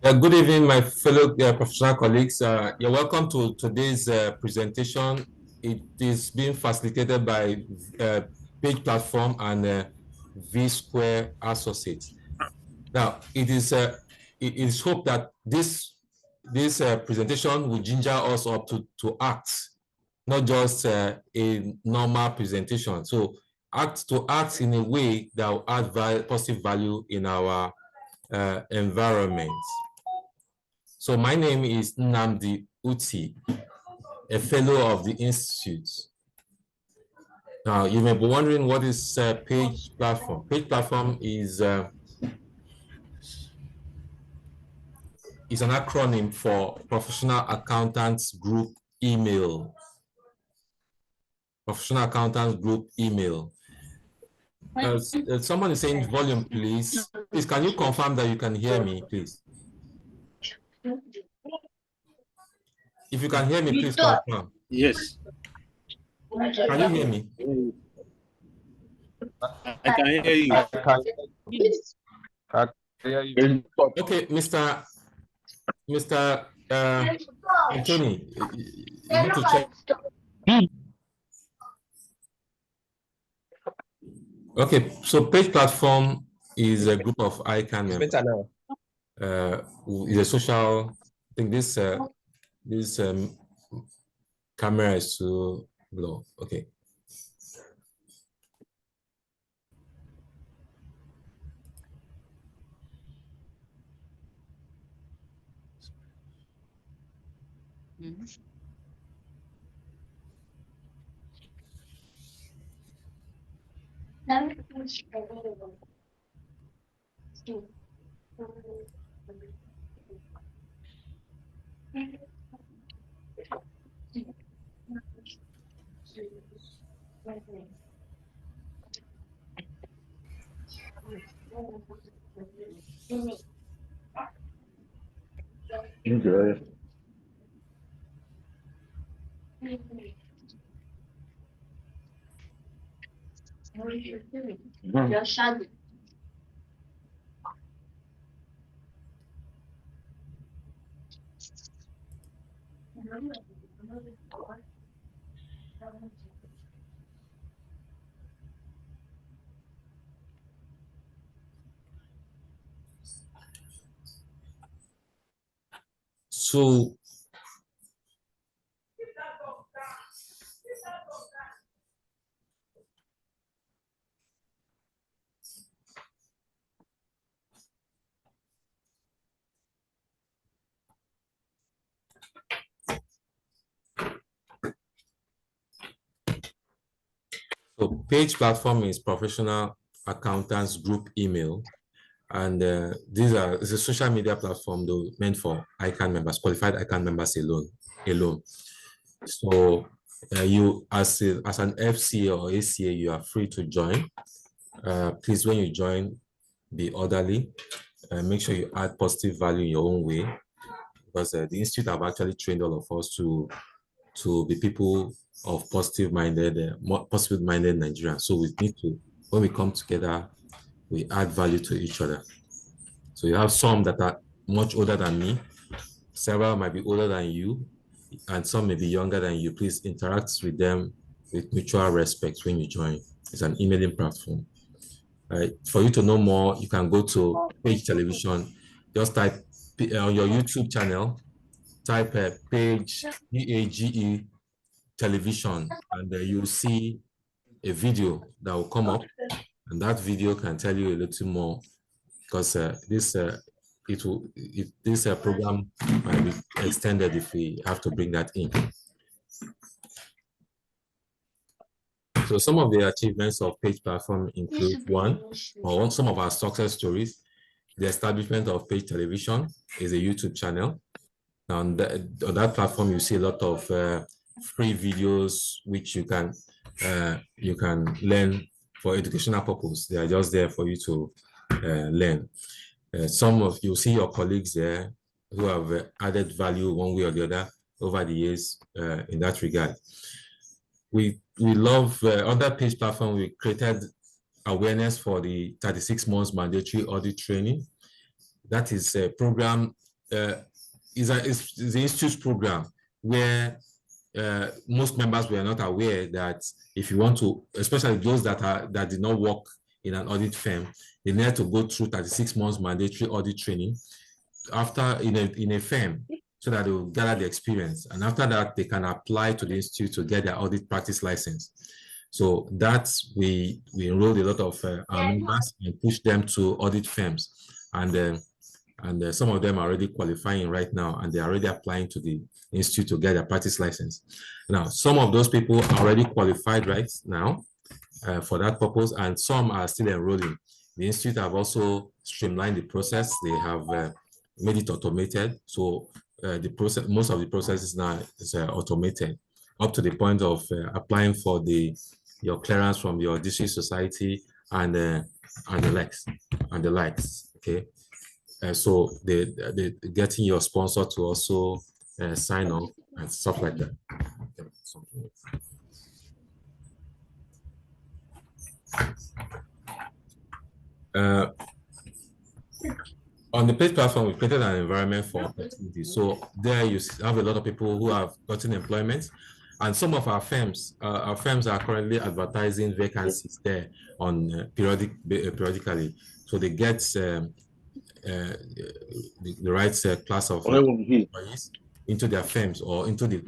Good evening, my fellow professional colleagues. You're welcome to today's presentation. It is being facilitated by Page Platform and V-Square Associates. Now, it is hoped that this presentation will ginger us up to act, not just a normal presentation. So act in a way that will add positive value in our environment. So my name is Nnamdi Uti, a fellow of the Institute. Now, you may be wondering what is Page Platform. Page Platform is an acronym for Professional Accountants Group Email. Professional Accountants Group Email. Someone is saying volume, please. Please, can you confirm that you can hear me, please? If you can hear me, please confirm. Yes. Can you hear me? I can hear you. Okay, Mr. Anthony, you need to check. Okay, so Page Platform is a group of ICAN members. Is a social. I think this camera is too low. Okay. Enjoy. So Page Platform is Professional Accountants Group Email, and it's a social media platform though meant for ICAN members, qualified ICAN members alone. So you as an FCA or ACA, you are free to join. Please, when you join, be orderly. Make sure you add positive value in your own way, because the Institute have actually trained all of us to be people of positive-minded Nigerians. So we need to, when we come together, we add value to each other. So you have some that are much older than me, several might be older than you, and some may be younger than you. Please interact with them with mutual respect when you join. It's an emailing platform. For you to know more, you can go to Page Television. Just type on your YouTube channel, type Page PAGE Television, and you'll see a video that will come up, and that video can tell you a little more, because this program might be extended if we have to bring that in. So some of the achievements of Page Platform include some of our success stories. The establishment of Page Television is a YouTube channel. On that platform, you see a lot of free videos which you can learn for educational purpose. They are just there for you to learn. You'll see your colleagues there who have added value one way or the other over the years in that regard. We love, on that Page Platform, we created awareness for the 36 months mandatory audit training. That is a program, is the institute program where most members were not aware that if you want to, especially those that did not work in an audit firm, they need to go through 36 months mandatory audit training after in a firm, so that they will gather the experience. And after that, they can apply to the institute to get their audit practice license. So that's we enrolled a lot of our members and push them to audit firms. And some of them are already qualifying right now, and they're already applying to the institute to get their practice license. Now, some of those people are already qualified right now for that purpose, and some are still enrolling. The institute have also streamlined the process. They have made it automated. So the process, most of the processes now is automated, up to the point of applying for your clearance from your district society and the likes. Okay. So they getting your sponsor to also sign on and stuff like that. On the PACE platform, we've created an environment for opportunity. So there you have a lot of people who have gotten employment, and some of our firms are currently advertising vacancies there on periodically. So they get the right class of employees into their firms or into their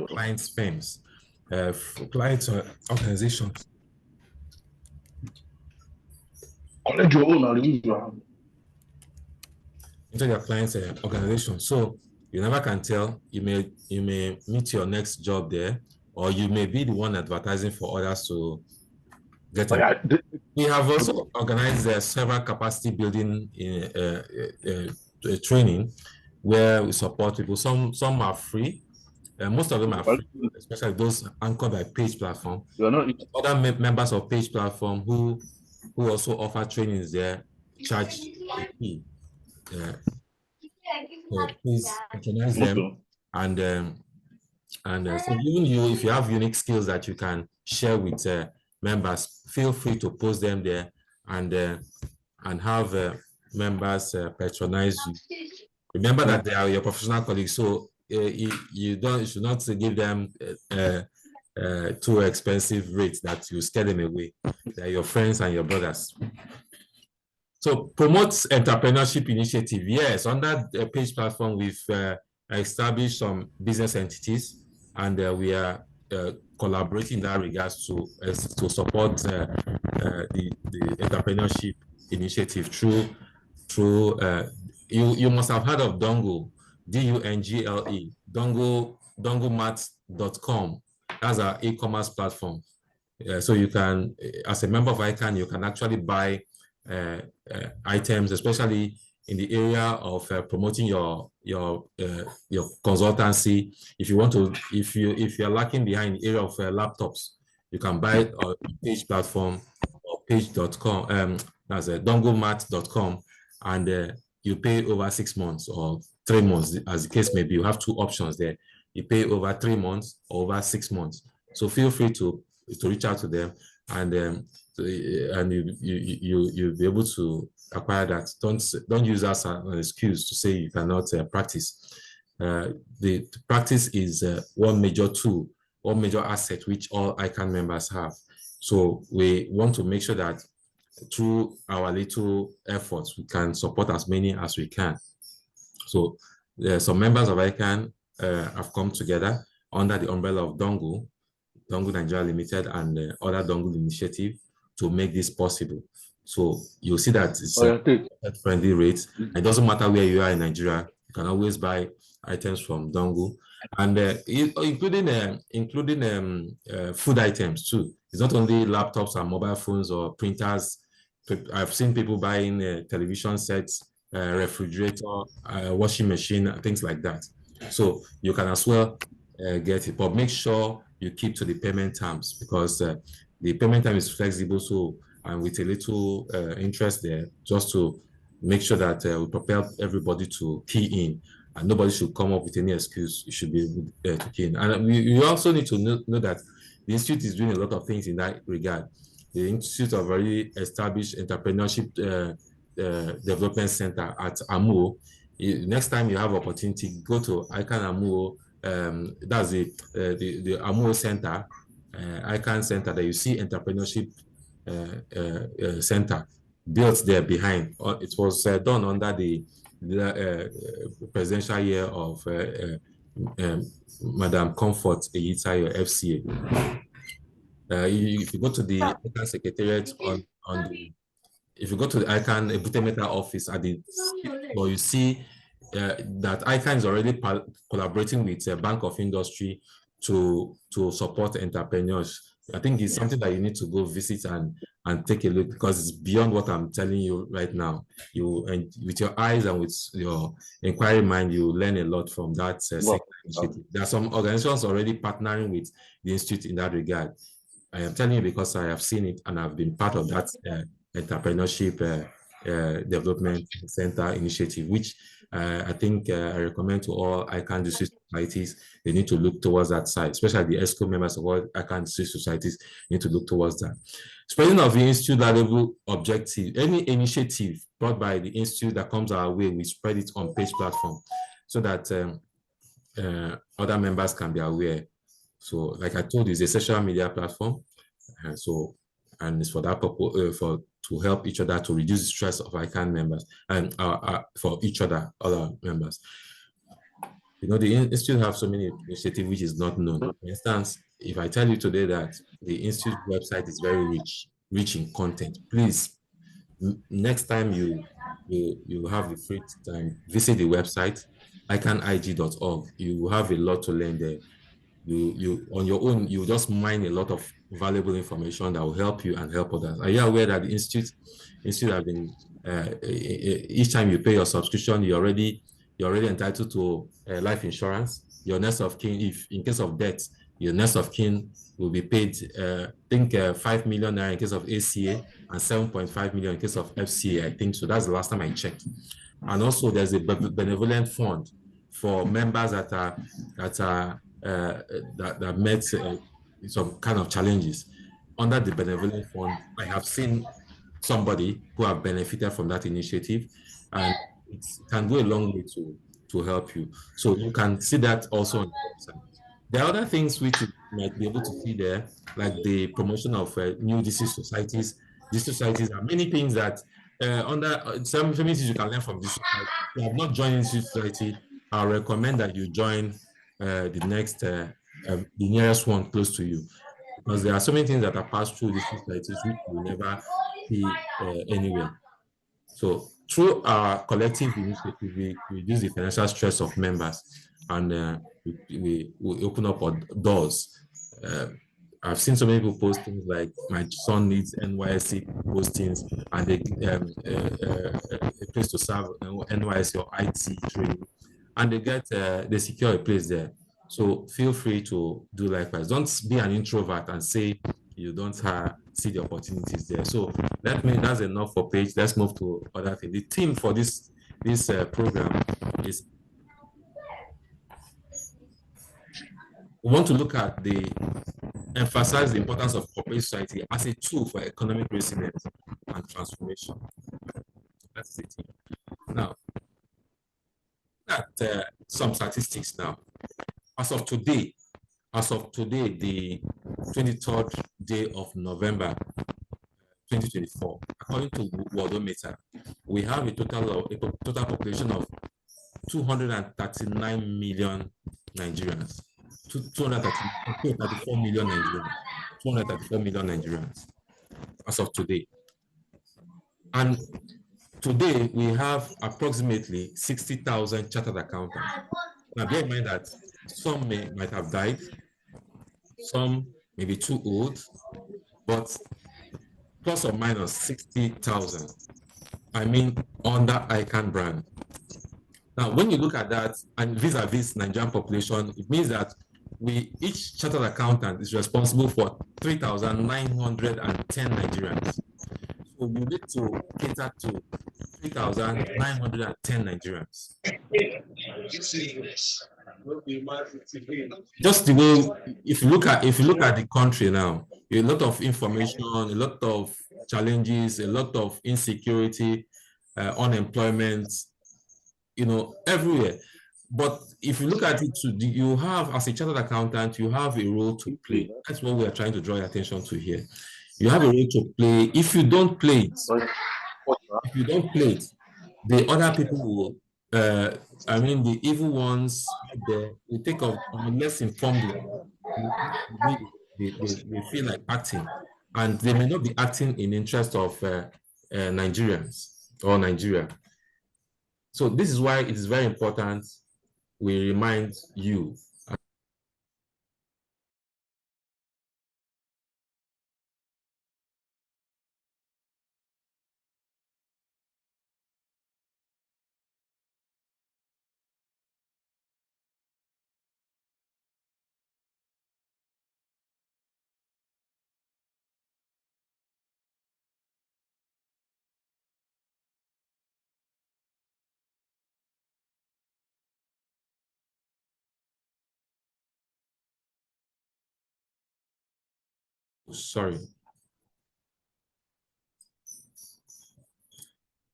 clients' firms, clients organizations. Into their clients' organization. So you never can tell. You may meet your next job there, or you may be the one advertising for others to get it. We have also organized several capacity building training where we support people. Some are free. Most of them are free, especially those anchored by PACE platform. Other members of PACE platform who also offer trainings there charge a fee. So please patronize them, and so even you, if you have unique skills that you can share with members, feel free to post them there, and have members patronize you. Remember that they are your professional colleagues, so you should not give them too expensive rates that you scare them away. They are your friends and your brothers. So promotes entrepreneurship initiative. Yes, on that PACE platform, we've established some business entities, and we are collaborating in that regards to support the entrepreneurship initiative through you must have heard of Dongle, DUNGLE, donglemart.com. That's our e-commerce platform. So you can, as a member of ICAN, you can actually buy items, especially in the area of promoting your consultancy. If you want to, if you're lacking behind the area of laptops, you can buy it on PACE platform or page.com. That's donglemart.com, and you pay over 6 months or 3 months, as the case may be. You have two options there. You pay over 3 months or over 6 months. So feel free to reach out to them, and you'll be able to acquire that. Don't use us as an excuse to say you cannot practice. The practice is one major tool, one major asset which all ICAN members have. So we want to make sure that through our little efforts, we can support as many as we can. So some members of ICAN have come together under the umbrella of Dongle Nigeria Limited, and other Dongle initiative to make this possible. So you'll see that it's friendly rates. It doesn't matter where you are in Nigeria, you can always buy items from Dongle, and including food items too. It's not only laptops and mobile phones or printers. I've seen people buying television sets, refrigerator, washing machine, things like that. So you can as well get it, but make sure you keep to the payment terms, because the payment time is flexible. So, and with a little interest there, just to make sure that we propel everybody to key in, and nobody should come up with any excuse. You should be able to key in. And we also need to know that the institute is doing a lot of things in that regard. the Institute of already established entrepreneurship development center at AMUO. Next time you have opportunity, go to ICAN AMUO. That's the AMUO center, ICAN center, that you see entrepreneurship center built there behind. It was done under the presidential year of Madam Comfort Eyitayo, FCA. If you go to the ICAN secretariat if you go to the ICAN Butemeta office at the, or you see that ICAN is already collaborating with Bank of Industry to support entrepreneurs. I think it's something that you need to go visit and take a look, because it's beyond what I'm telling you right now. And with your eyes and with your inquiry mind, you learn a lot from that initiative. There are some organizations already partnering with the institute in that regard. I am telling you because I have seen it and I've been part of that entrepreneurship development center initiative, which I think I recommend to all ICAN district societies. They need to look towards that side, especially the ESCO members of all ICAN district societies need to look towards that. Spreading of the institute level objective, any initiative brought by the institute that comes our way, we spread it on page platform so that other members can be aware. So, like I told you, it's a social media platform, and it's for that purpose, to help each other to reduce the stress of ICAN members and for each other, other members. You know, the institute have so many initiatives which is not known. For instance, if I tell you today that the institute website is very rich in content, please, next time you have the free time, visit the website, icanig.org. You will have a lot to learn there. You on your own, you just mine a lot of valuable information that will help you and help others. Are you aware that the institute have been each time you pay your subscription, you're already entitled to life insurance? Your next of kin, if in case of death, your next of kin will be paid. I think 5 million naira in case of ACA and 7.5 million in case of FCA. I think so. That's the last time I checked. And also, there's a benevolent fund for members that met some kind of challenges. Under the benevolent fund, I have seen somebody who have benefited from that initiative, and it can go a long way to help you. So you can see that also on the website. There are other things which you might be able to see there, like the promotion of new district societies. District societies are many things that under some things you can learn from district society. If you have not joined district society, I recommend that you join the nearest one close to you, because there are so many things that are passed through these societies which you will never see anywhere. So through our collective initiative, we reduce the financial stress of members, and we open up doors. I've seen so many people post things like, my son needs NYSC postings, and a place to serve NYSC or IT training, and they secure a place there. So feel free to do likewise. Don't be an introvert and say you don't see the opportunities there. So that's enough for page. Let's move to other things. The theme for this program is we want to look at emphasize the importance of corporate society as a tool for economic resilience and transformation. That's it. Now, some statistics now. As of today, the 23rd day of November 2024, according to Worldometer, we have a total population of 239 million Nigerians. 234 million Nigerians. 234 million Nigerians as of today. And today we have approximately 60,000 chartered accountants. Now bear in mind that some might have died, some may be too old, but plus or minus 60,000. I mean, under ICAN brand. Now, when you look at that, and vis-a-vis Nigerian population, it means that each chartered accountant is responsible for 3,910 Nigerians. So we need to cater to 3,910 Nigerians. Just the way, if you look at the country now, a lot of information, a lot of challenges, a lot of insecurity, unemployment, everywhere. But if you look at it, you have, as a chartered accountant, you have a role to play. That's what we are trying to draw your attention to here. You have a role to play. If you don't play it, the other people will, the evil ones out there will take off less informed. They feel like acting, and they may not be acting in interest of Nigerians or Nigeria. So this is why it is very important we remind you.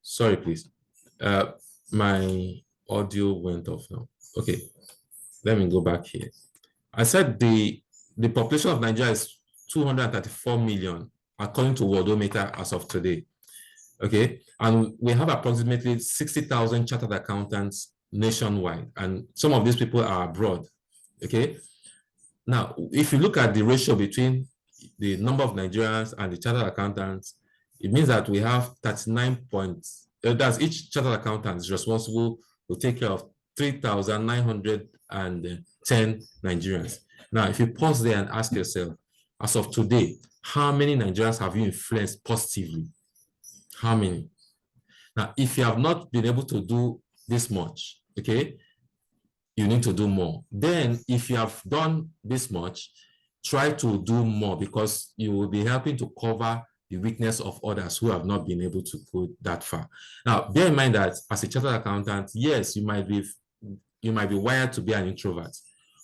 Sorry, please. My audio went off now. Okay, let me go back here. I said the population of Nigeria is 234 million, according to Worldometer as of today. Okay, and we have approximately 60,000 chartered accountants nationwide, and some of these people are abroad. Okay, now if you look at the ratio between the number of Nigerians and the chartered accountants, it means that we have 39 points. That's each chartered accountant is responsible to take care of 3,910 Nigerians. Now, if you pause there and ask yourself, as of today, how many Nigerians have you influenced positively? How many? Now, if you have not been able to do this much, okay, you need to do more. Then, if you have done this much, try to do more, because you will be helping to cover the weakness of others who have not been able to go that far. Now, bear in mind that as a chartered accountant, yes, you might be wired to be an introvert,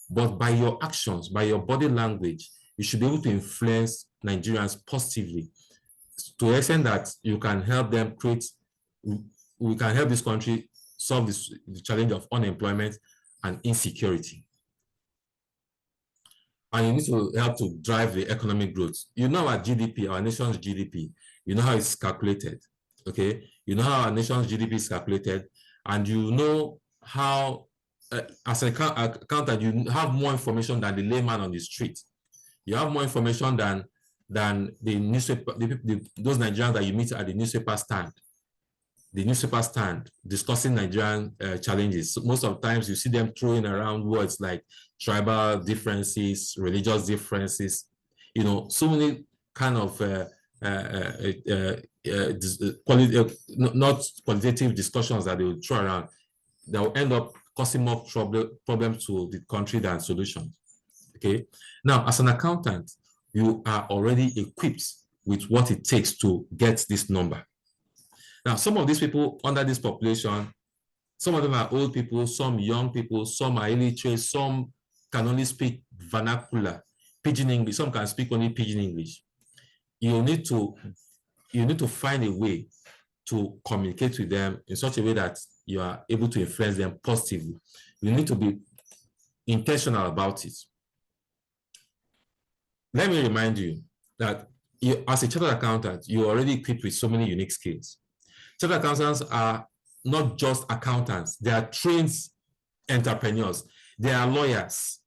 but by your actions, by your body language, you should be able to influence Nigerians positively to the extent that you can help them we can help this country solve the challenge of unemployment and insecurity. And you need to help to drive the economic growth. You know our GDP, our nation's GDP, you know how it's calculated, okay? You know how our nation's GDP is calculated, and you know how, as an accountant, you have more information than the layman on the street. You have more information than the newspaper, those Nigerians that you meet at the newspaper stand. The newspaper stand discussing Nigerian challenges. So most of the times you see them throwing around words like tribal differences, religious differences, so many kind of not qualitative discussions that they will throw around that will end up causing more problems to the country than solutions. Okay. Now, as an accountant, you are already equipped with what it takes to get this number. Now, some of these people under this population, some of them are old people, some young people, some are illiterate, some can only speak vernacular, pidgin English, some can speak only pidgin English. You need to find a way to communicate with them in such a way that you are able to influence them positively. You need to be intentional about it. Let me remind you that as a chartered accountant, you're already equipped with so many unique skills. Chartered accountants are not just accountants, they are trained entrepreneurs, they are lawyers.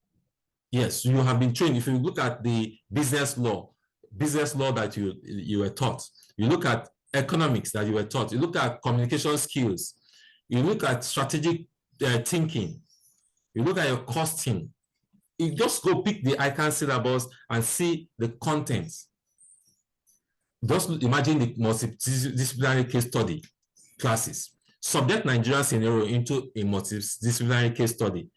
Yes, you have been trained. If you look at the business law that you were taught, you look at economics that you were taught, you look at communication skills, you look at strategic thinking, you look at your costing. You just go pick the ICAN syllabus and see the contents. Just imagine the multidisciplinary case study classes. Subject Nigerian scenario into a multidisciplinary case study.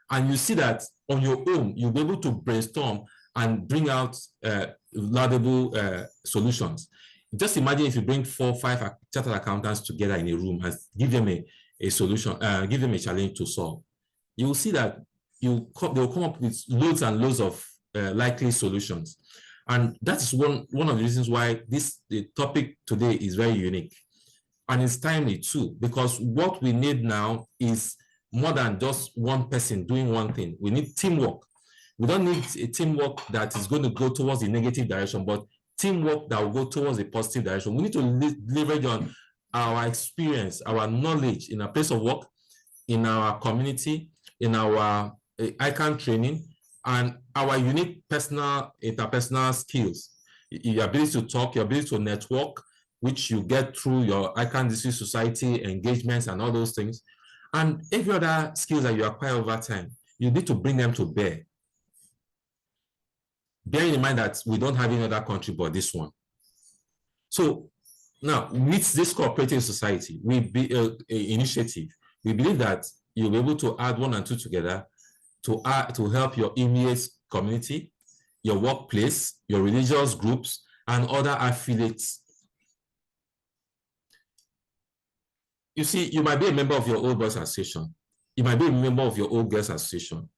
And you see that on your own, you'll be able to brainstorm and bring out laudable solutions. Just imagine if you bring 4 or 5 chartered accountants together in a room and give them a solution, give them a challenge to solve. You will see that they'll come up with loads and loads of likely solutions. And that is one of the reasons why the topic today is very unique. And it's timely too, because what we need now is more than just one person doing one thing. We need teamwork. We don't need a teamwork that is going to go towards the negative direction, but teamwork that will go towards a positive direction. We need to leverage on our experience, our knowledge in a place of work, in our community, in our ICAN training, and our unique personal, interpersonal skills. Your ability to talk, your ability to network, which you get through your ICAN District Society engagements and all those things. And every other skills that you acquire over time, you need to bring them to bear. Bearing in mind that we don't have any other country but this one. So now, with this cooperative society, initiative, we believe that you'll be able to add 1 and 2 together to help your immediate community, your workplace, your religious groups, and other affiliates. You see, you might be a member of your old boys association. You might be a member of your old girls association.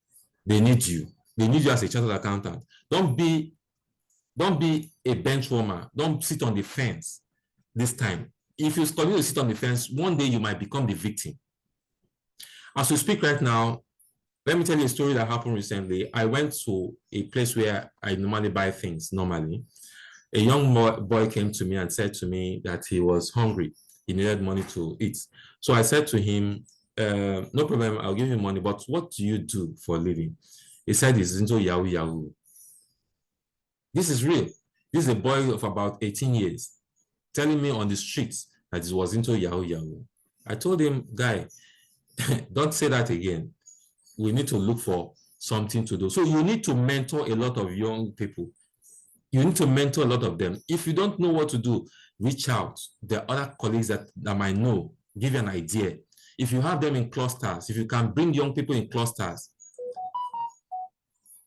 They need you. They need you as a chartered accountant. Don't be a bench warmer. Don't sit on the fence this time. If you continue to sit on the fence, one day you might become the victim. As we speak right now, let me tell you a story that happened recently. I went to a place where I normally buy things normally. A young boy came to me and said to me that he was hungry. He needed money to eat. So I said to him, no problem, I'll give you money, but what do you do for a living? He said he's into Yahoo Yahoo. This is real. This is a boy of about 18 years telling me on the streets that he was into Yahoo Yahoo. I told him, guy, don't say that again. We need to look for something to do. So you need to mentor a lot of young people. You need to mentor a lot of them. If you don't know what to do, reach out. There are other colleagues that might know, give you an idea. If you have them in clusters, if you can bring young people in clusters,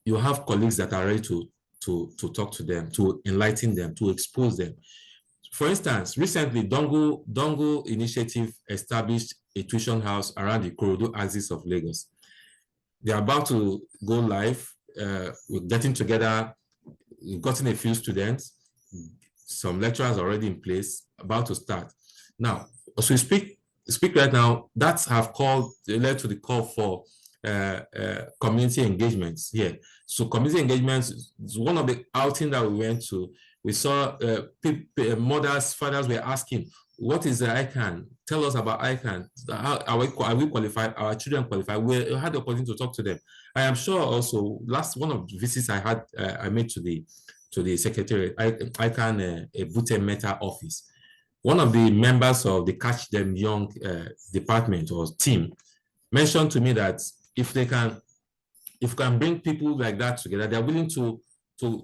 you have colleagues that are ready to talk to them, to enlighten them, to expose them. For instance, recently, Dongo Initiative established a tuition house around the Ikorodu axis of Lagos. They're about to go live. We're getting together. We've gotten a few students, some lecturers already in place, about to start. Now, as we speak right now, that have led to the call for community engagements here. So community engagements is one of the outings that we went to. We saw mothers, fathers were asking, what is the ICAN? Tell us about ICAN. Are we qualified? Our children qualified? We had the opportunity to talk to them. I am sure also, one of the visits I had, I made to the secretariat, ICAN Bute Meta office. One of the members of the Catch Them Young department or team mentioned to me that if we can bring people like that together, they're willing to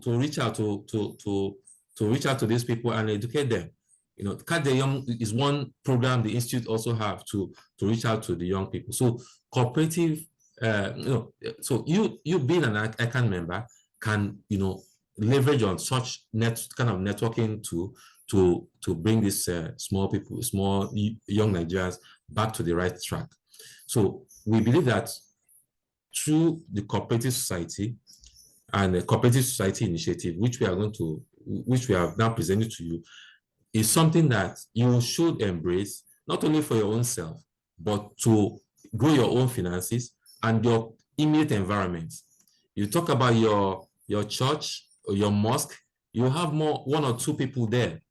reach out to reach out to these people and educate them. You know, Catch the Young is one program the institute also have to reach out to the young people. So cooperative, so you being an ICAN member can, leverage on such kind of networking to bring these small young Nigerians back to the right track. So we believe that through the cooperative society and the cooperative society initiative, which we have now presented to you, is something that you should embrace, not only for your own self, but to grow your own finances and your immediate environment. You talk about your church or your mosque, you have one or two people there.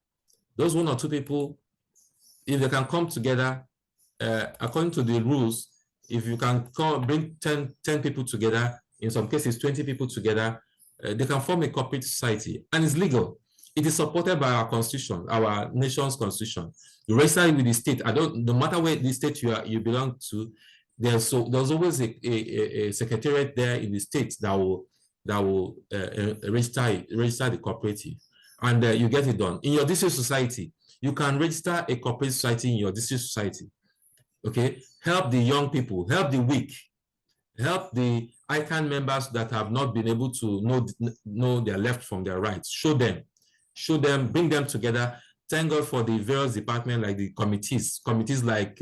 Those 1 or 2 people, if they can come together, according to the rules, if you can bring 10 people together, in some cases 20 people together, they can form a cooperative society, and it's legal. It is supported by our constitution, our nation's constitution. You register with the state. No matter where the state you belong to, there's always a secretariat there in the state that will register the cooperative, and you get it done. In your district society, you can register a cooperative society in your district society. Okay, help the young people, help the weak, help the ICAN members that have not been able to know their left from their right. Show them, bring them together. Thank God for the various departments like the committees like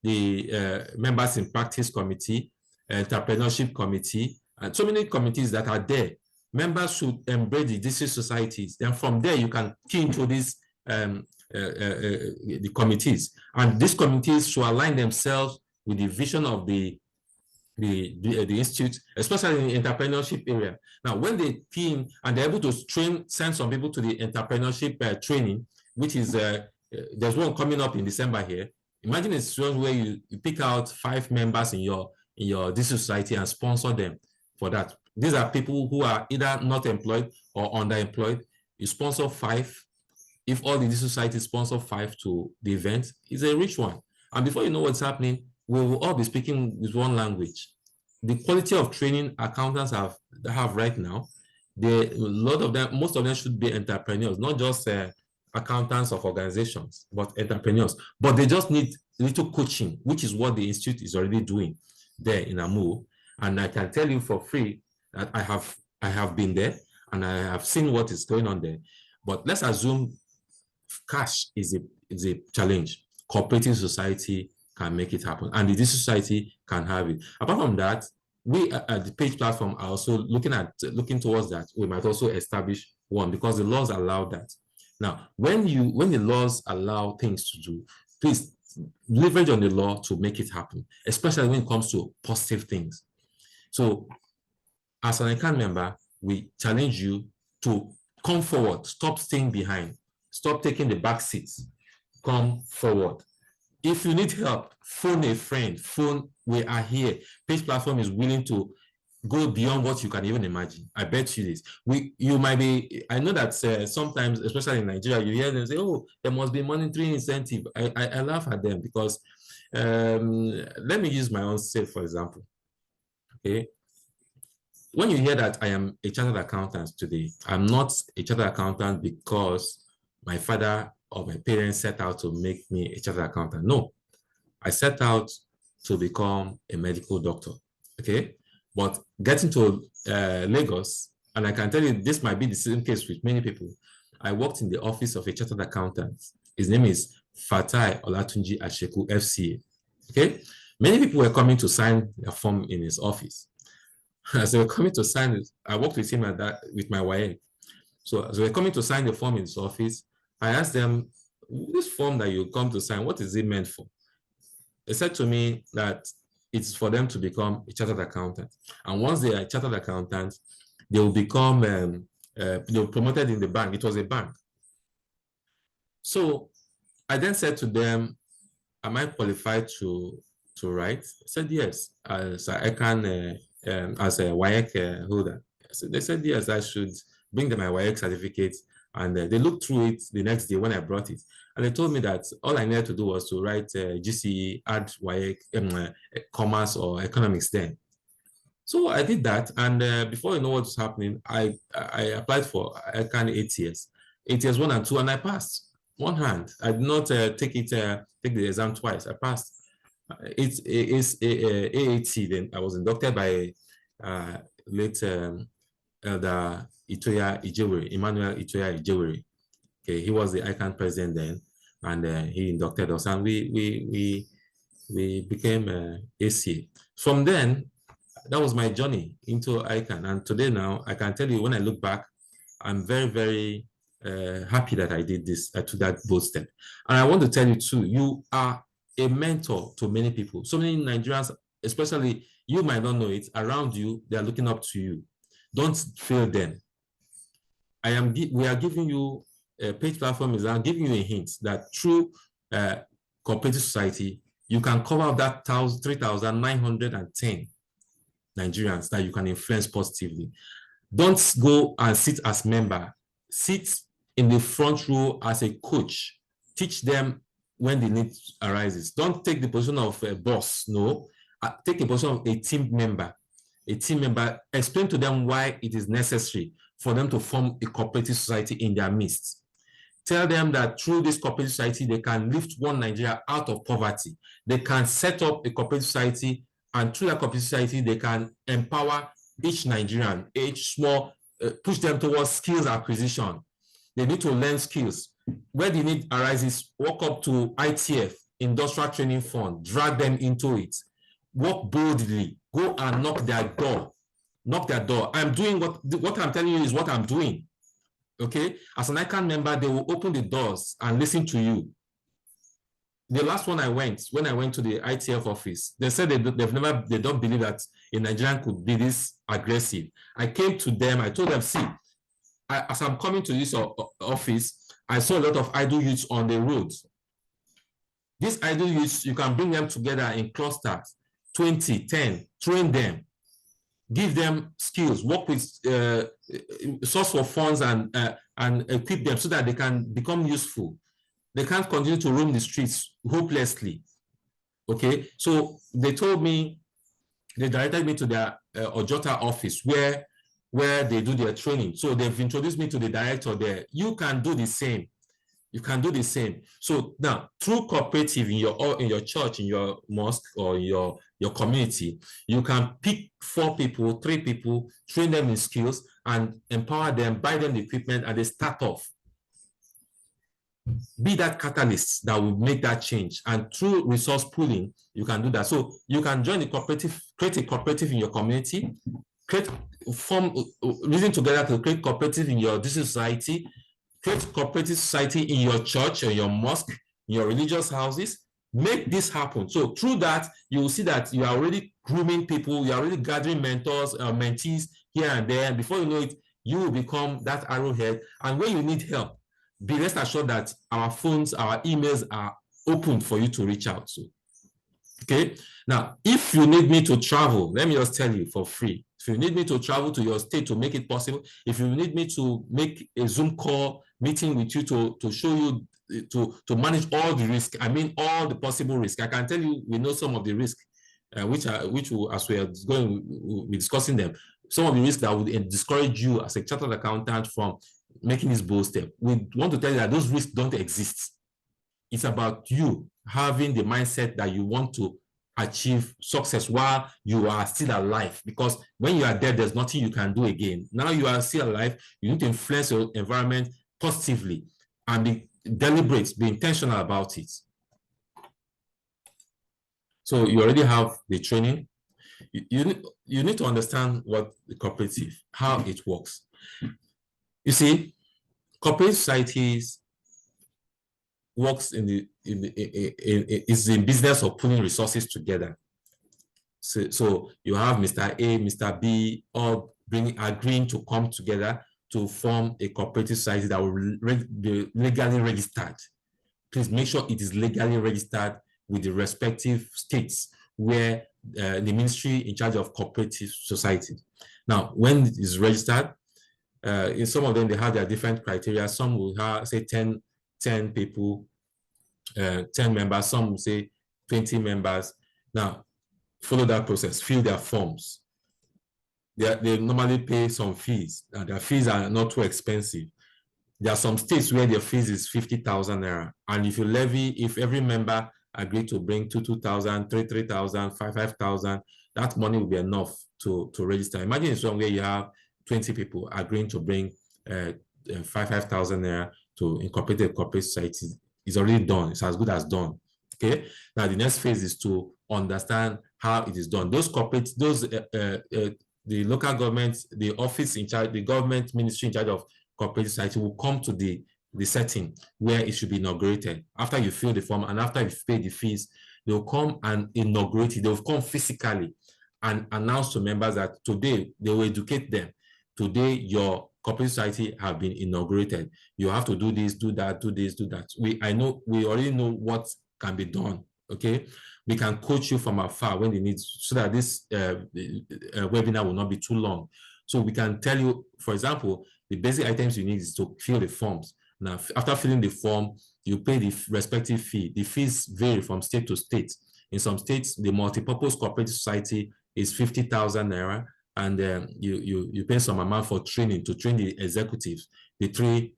the Members in Practice Committee, Entrepreneurship Committee, and so many committees that are there members should embrace the district societies. Then from there, you can key into these the committees, and these committees should align themselves with the vision of the institute, especially in the entrepreneurship area. Now, when they key in and they're able to send some people to the entrepreneurship training, which is there's one coming up in December here. Imagine a situation where you pick out 5 members in your district society and sponsor them for that. These are people who are either not employed or underemployed. You sponsor 5. If all the district society sponsor 5 to the event, it's a rich one. And before you know what's happening, we will all be speaking with one language. The quality of training accountants have right now, most of them should be entrepreneurs, not just accountants of organizations, but entrepreneurs. But they just need little coaching, which is what the institute is already doing there in Amu. And I can tell you for free that I have been there and I have seen what is going on there. But let's assume cash is a challenge. Cooperative society can make it happen, and the district society can have it. Apart from that, we at the page platform are also looking towards that. We might also establish one because the laws allow that. Now, when the laws allow things to do, please leverage on the law to make it happen, especially when it comes to positive things. So, as an ICAN member, we challenge you to come forward, stop staying behind, stop taking the back seats, come forward. If you need help, phone a friend, we are here. Page platform is willing to go beyond what you can even imagine. I bet you this. You might be, I know that sometimes, especially in Nigeria, you hear them say, oh, there must be monetary incentive. I laugh at them because, let me use my own self, for example. Okay. When you hear that I am a chartered accountant today, I'm not a chartered accountant because my father or my parents set out to make me a chartered accountant. No, I set out to become a medical doctor, okay? But getting to Lagos, and I can tell you this might be the same case with many people, I worked in the office of a chartered accountant. His name is Fatai Olatunji Asheku, FCA, okay? Many people were coming to sign a form in his office. As they were coming to sign it, I worked with him with my wife. So as they were coming to sign the form in his office, I asked them, this form that you come to sign, what is it meant for? They said to me that it's for them to become a chartered accountant. And once they are a chartered accountant, they will become, they were promoted in the bank. It was a bank. So I then said to them, am I qualified to write? I said, yes, as I can, as a WAEC holder. So they said, yes, I should bring them my WAEC certificate. And they looked through it the next day when I brought it. And they told me that all I needed to do was to write GCE, add WAEC, commerce or economics then. So I did that. And before you know what was happening, I applied for ICAN 8 years. 8 years 1 and 2, and I passed. One hand. I did not take the exam twice. I passed. It's AAT. Then I was inducted by late Elder Itoya Ijewere, Emmanuel Itoya Ijewere. Okay, he was the ICAN president then, and he inducted us, and we became ACA. From then, that was my journey into ICAN, and today now I can tell you when I look back, I'm very, very happy that I did this, I took that bold step. And I want to tell you too, you are a mentor to many people. So many Nigerians, especially you might not know it, around you, they are looking up to you. Don't fail them. We are giving you a page platform is I'm giving you a hint that through cooperative society, you can cover up that 3,910 Nigerians that you can influence positively. Don't go and sit as member. Sit in the front row as a coach. Teach them when the need arises. Don't take the position of a boss. No, take the position of a team member. A team member, explain to them why it is necessary for them to form a cooperative society in their midst. Tell them that through this cooperative society, they can lift one Nigeria out of poverty. They can set up a cooperative society, and through that cooperative society, they can empower each Nigerian, each small, push them towards skills acquisition. They need to learn skills. Where the need arises, walk up to ITF, Industrial Training Fund, drag them into it. Work boldly, go and knock their door. knock their door. I'm doing what I'm telling you is what I'm doing. Okay, as an ICAN member, they will open the doors and listen to you. The last one when I went to the ITF office, they said they don't believe that a Nigerian could be this aggressive. I came to them, I told them, see, as I'm coming to this office, I saw a lot of idle youths on the roads. These idle youths, you can bring them together in clusters, 20, 10, train them, give them skills, work with source of funds and equip them so that they can become useful. They can't continue to roam the streets hopelessly. Okay, so they told me, they directed me to their Ojota office where they do their training. So they've introduced me to the director there. You can do the same. You can do the same. So now, through cooperative in your church, in your mosque, or your community, you can pick 4 people, 3 people, train them in skills, and empower them, buy them the equipment, and they start off. Be that catalyst that will make that change. And through resource pooling, you can do that. So you can join the cooperative, create a cooperative in your community, reason together to create cooperative in your district society, create cooperative society in your church or your mosque, in your religious houses. Make this happen. So through that, you will see that you are already grooming people, you are already gathering mentors, mentees here and there. And before you know it, you will become that arrowhead. And when you need help, be rest assured that our phones, our emails are open for you to reach out to. Okay. Now, if you need me to travel, let me just tell you for free. If you need me to travel to your state to make it possible, if you need me to make a Zoom call meeting with you to show you, to manage all the risk, I mean all the possible risk. I can tell you, we know some of the risk, which will, as we are going, we'll be discussing them. Some of the risks that would discourage you as a chartered accountant from making this bold step. We want to tell you that those risks don't exist. It's about you having the mindset that you want to achieve success while you are still alive, because when you are dead, there's nothing you can do again. Now you are still alive, you need to influence your environment positively and be deliberate, be intentional about it. So you already have the training. You need to understand what the cooperative, how it works. You see, cooperative societies works is in business of putting resources together. So you have Mr. A, Mr. B, all agreeing to come together to form a cooperative society that will be legally registered. Please make sure it is legally registered with the respective states where the ministry in charge of cooperative society. Now, when it is registered, in some of them, they have their different criteria. Some will have, say, 10 people, 10 members. Some will say 20 members. Now, follow that process, fill their forms. They normally pay some fees. Their fees are not too expensive. There are some states where their fees is 50,000 naira. And if you levy, if every member agree to bring 2,000, 3,000, 5,000, that money will be enough to register. Imagine somewhere you have 20 people agreeing to bring 5,000 naira to incorporate a corporate society. It's already done. It's as good as done. Okay. Now the next phase is to understand how it is done. Those corporate, the local government, the office in charge, the government ministry in charge of corporate society will come to the setting where it should be inaugurated. After you fill the form and after you pay the fees, they'll come and inaugurate it. They'll come physically and announce to members that today they will educate them. Today, your corporate society have been inaugurated. You have to do this, do that, do this, do that. We already know what can be done. Okay, we can coach you from afar when you need, so that this webinar will not be too long. So we can tell you, for example, the basic items you need is to fill the forms. Now, after filling the form, you pay the respective fee. The fees vary from state to state. In some states, the multipurpose cooperative society is 50,000 naira, and you pay some amount for training to train the executives, the three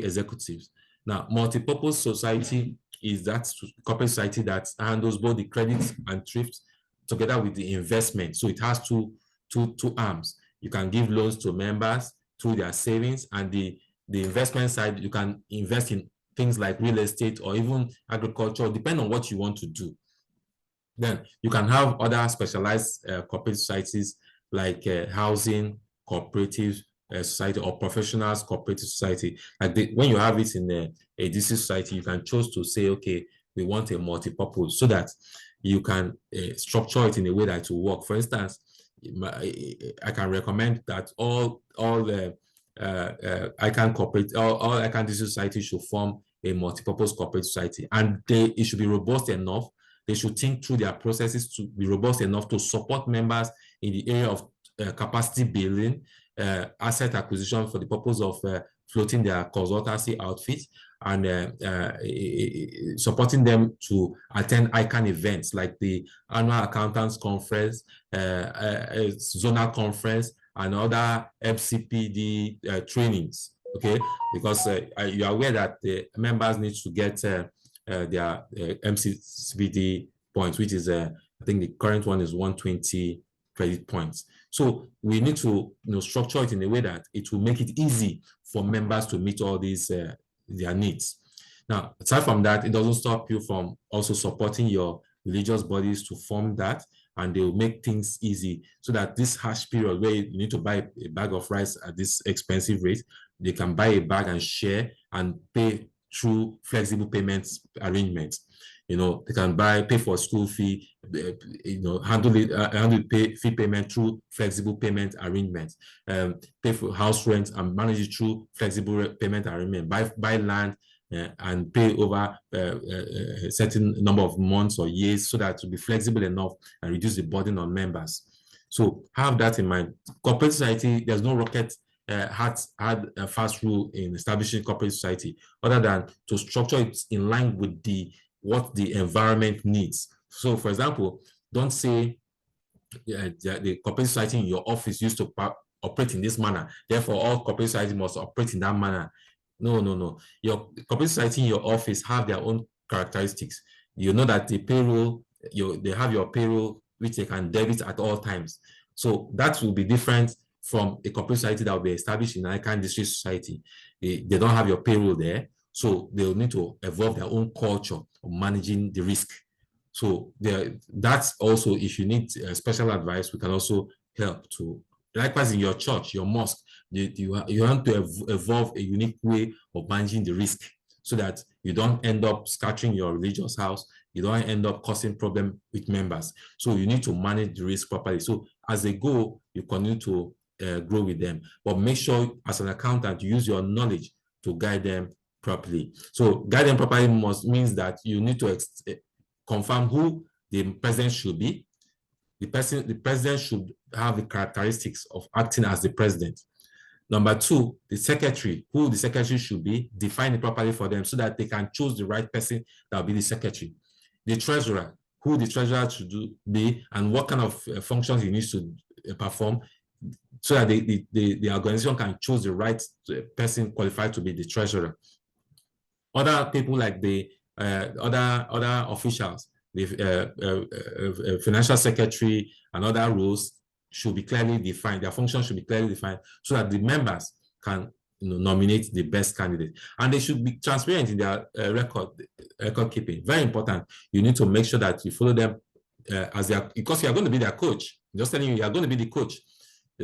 executives. Now, multipurpose society is that corporate society that handles both the credit and thrift together with the investment. So it has two arms. You can give loans to members through their savings, and the investment side, you can invest in things like real estate or even agriculture, depending on what you want to do. Then you can have other specialized corporate societies like housing, cooperative society, or professionals cooperative society. Like when you have it in a DC society, you can choose to say, okay, we want a multi-purpose, so that you can structure it in a way that will work. For instance, I can recommend that all the ICAN corporate, all ICAN DC society should form a multi-purpose cooperative society, and it should be robust enough. They should think through their processes to be robust enough to support members in the area of capacity building, asset acquisition for the purpose of floating their consultancy outfit, and supporting them to attend ICAN events like the Annual Accountants Conference, Zonal Conference, and other MCPD trainings. Okay, because you are aware that the members need to get their MCPD points, which is I think the current one is 120 credit points. So we need to structure it in a way that it will make it easy for members to meet all these their needs. Now, aside from that, it doesn't stop you from also supporting your religious bodies to form that, and they will make things easy so that this harsh period where you need to buy a bag of rice at this expensive rate, they can buy a bag and share and pay through flexible payments arrangements. They can pay for school fee, handle fee payment through flexible payment arrangements, pay for house rent and manage it through flexible payment arrangement, buy land and pay over a certain number of months or years, so that to be flexible enough and reduce the burden on members. So have that in mind. Corporate society, there's no rocket fast rule in establishing corporate society, other than to structure it in line with what the environment needs. So, for example, don't say the corporate society in your office used to operate in this manner, therefore all corporate society must operate in that manner. No. Your corporate society in your office have their own characteristics. You know that the payroll, they have your payroll, which they can debit at all times. So that will be different from a corporate society that will be established in an ICAN district society. They don't have your payroll there, so they'll need to evolve their own culture of managing the risk. So that's also, if you need special advice, we can also help to. Likewise, in your church, your mosque, you want to evolve a unique way of managing the risk, so that you don't end up scattering your religious house, you don't end up causing problem with members. So you need to manage the risk properly. So as they go, you continue to grow with them, but make sure as an accountant you use your knowledge to guide them properly. So guide them properly means that you need to confirm who the president should be. The president should have the characteristics of acting as the president. Number two, the secretary, who the secretary should be, define it properly for them so that they can choose the right person that will be the secretary. The treasurer, who the treasurer should be, and what kind of functions he needs to perform, so that the organization can choose the right person qualified to be the treasurer. Other people like the other officials, the financial secretary and other roles should be clearly defined. Their function should be clearly defined so that the members can nominate the best candidate. And they should be transparent in their record keeping. Very important. You need to make sure that you follow them because you are going to be their coach. Just telling you are going to be the coach.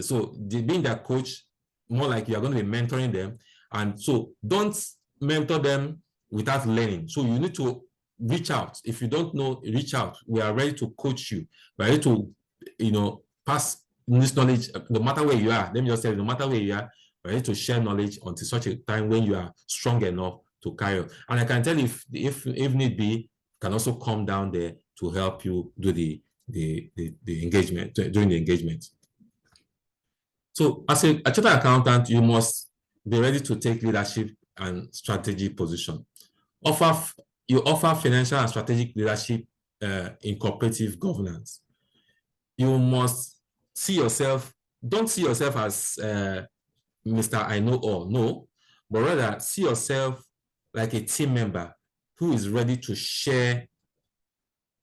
So being their coach, more like you are going to be mentoring them. And so don't mentor them without learning. So you need to reach out. If you don't know, reach out. We are ready to coach you. We're ready to, pass this knowledge, no matter where you are. Let me just tell you, no matter where you are, we're ready to share knowledge until such a time when you are strong enough to carry on. And I can tell you, if need be, can also come down there to help you do the engagement, during the engagement. So as a chartered accountant, you must be ready to take leadership and strategy position. You offer financial and strategic leadership in cooperative governance. You must don't see yourself as Mr. I know all, no, but rather see yourself like a team member who is ready to share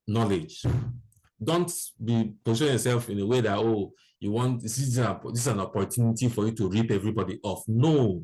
knowledge. Don't be positioning yourself in a way that, you want, this is an opportunity for you to rip everybody off. No.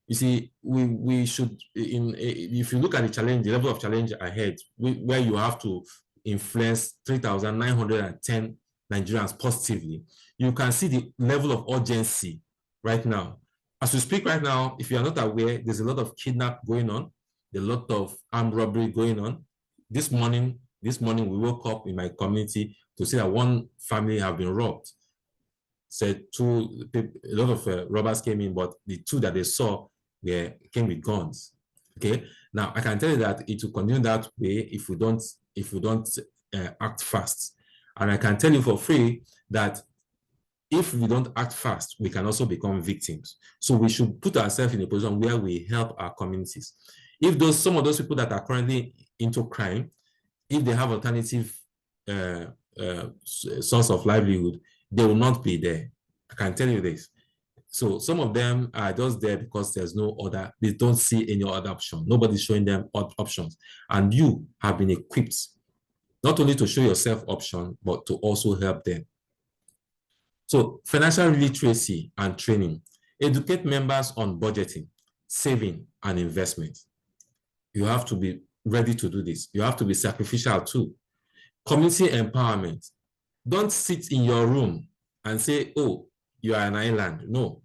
You see, we should, if you look at the challenge, the level of challenge ahead, where you have to influence 3,910 Nigerians positively, you can see the level of urgency right now. As we speak right now, if you are not aware, there's a lot of kidnap going on, a lot of armed robbery going on. This morning we woke up in my community to see that one family have been robbed. Said a lot of robbers came in, but the two that they saw came with guns. Okay, now I can tell you that it will continue that way if we don't act fast. And I can tell you for free that if we don't act fast, we can also become victims. So we should put ourselves in a position where we help our communities. If some of those people that are currently into crime, if they have alternative source of livelihood, they will not be there. I can tell you this. So some of them are just there because there's no other, they don't see any other option. Nobody's showing them options. And you have been equipped not only to show yourself option, but to also help them. So financial literacy and training. Educate members on budgeting, saving, and investment. You have to be ready to do this. You have to be sacrificial too. Community empowerment. Don't sit in your room and say, oh, you are an island. No.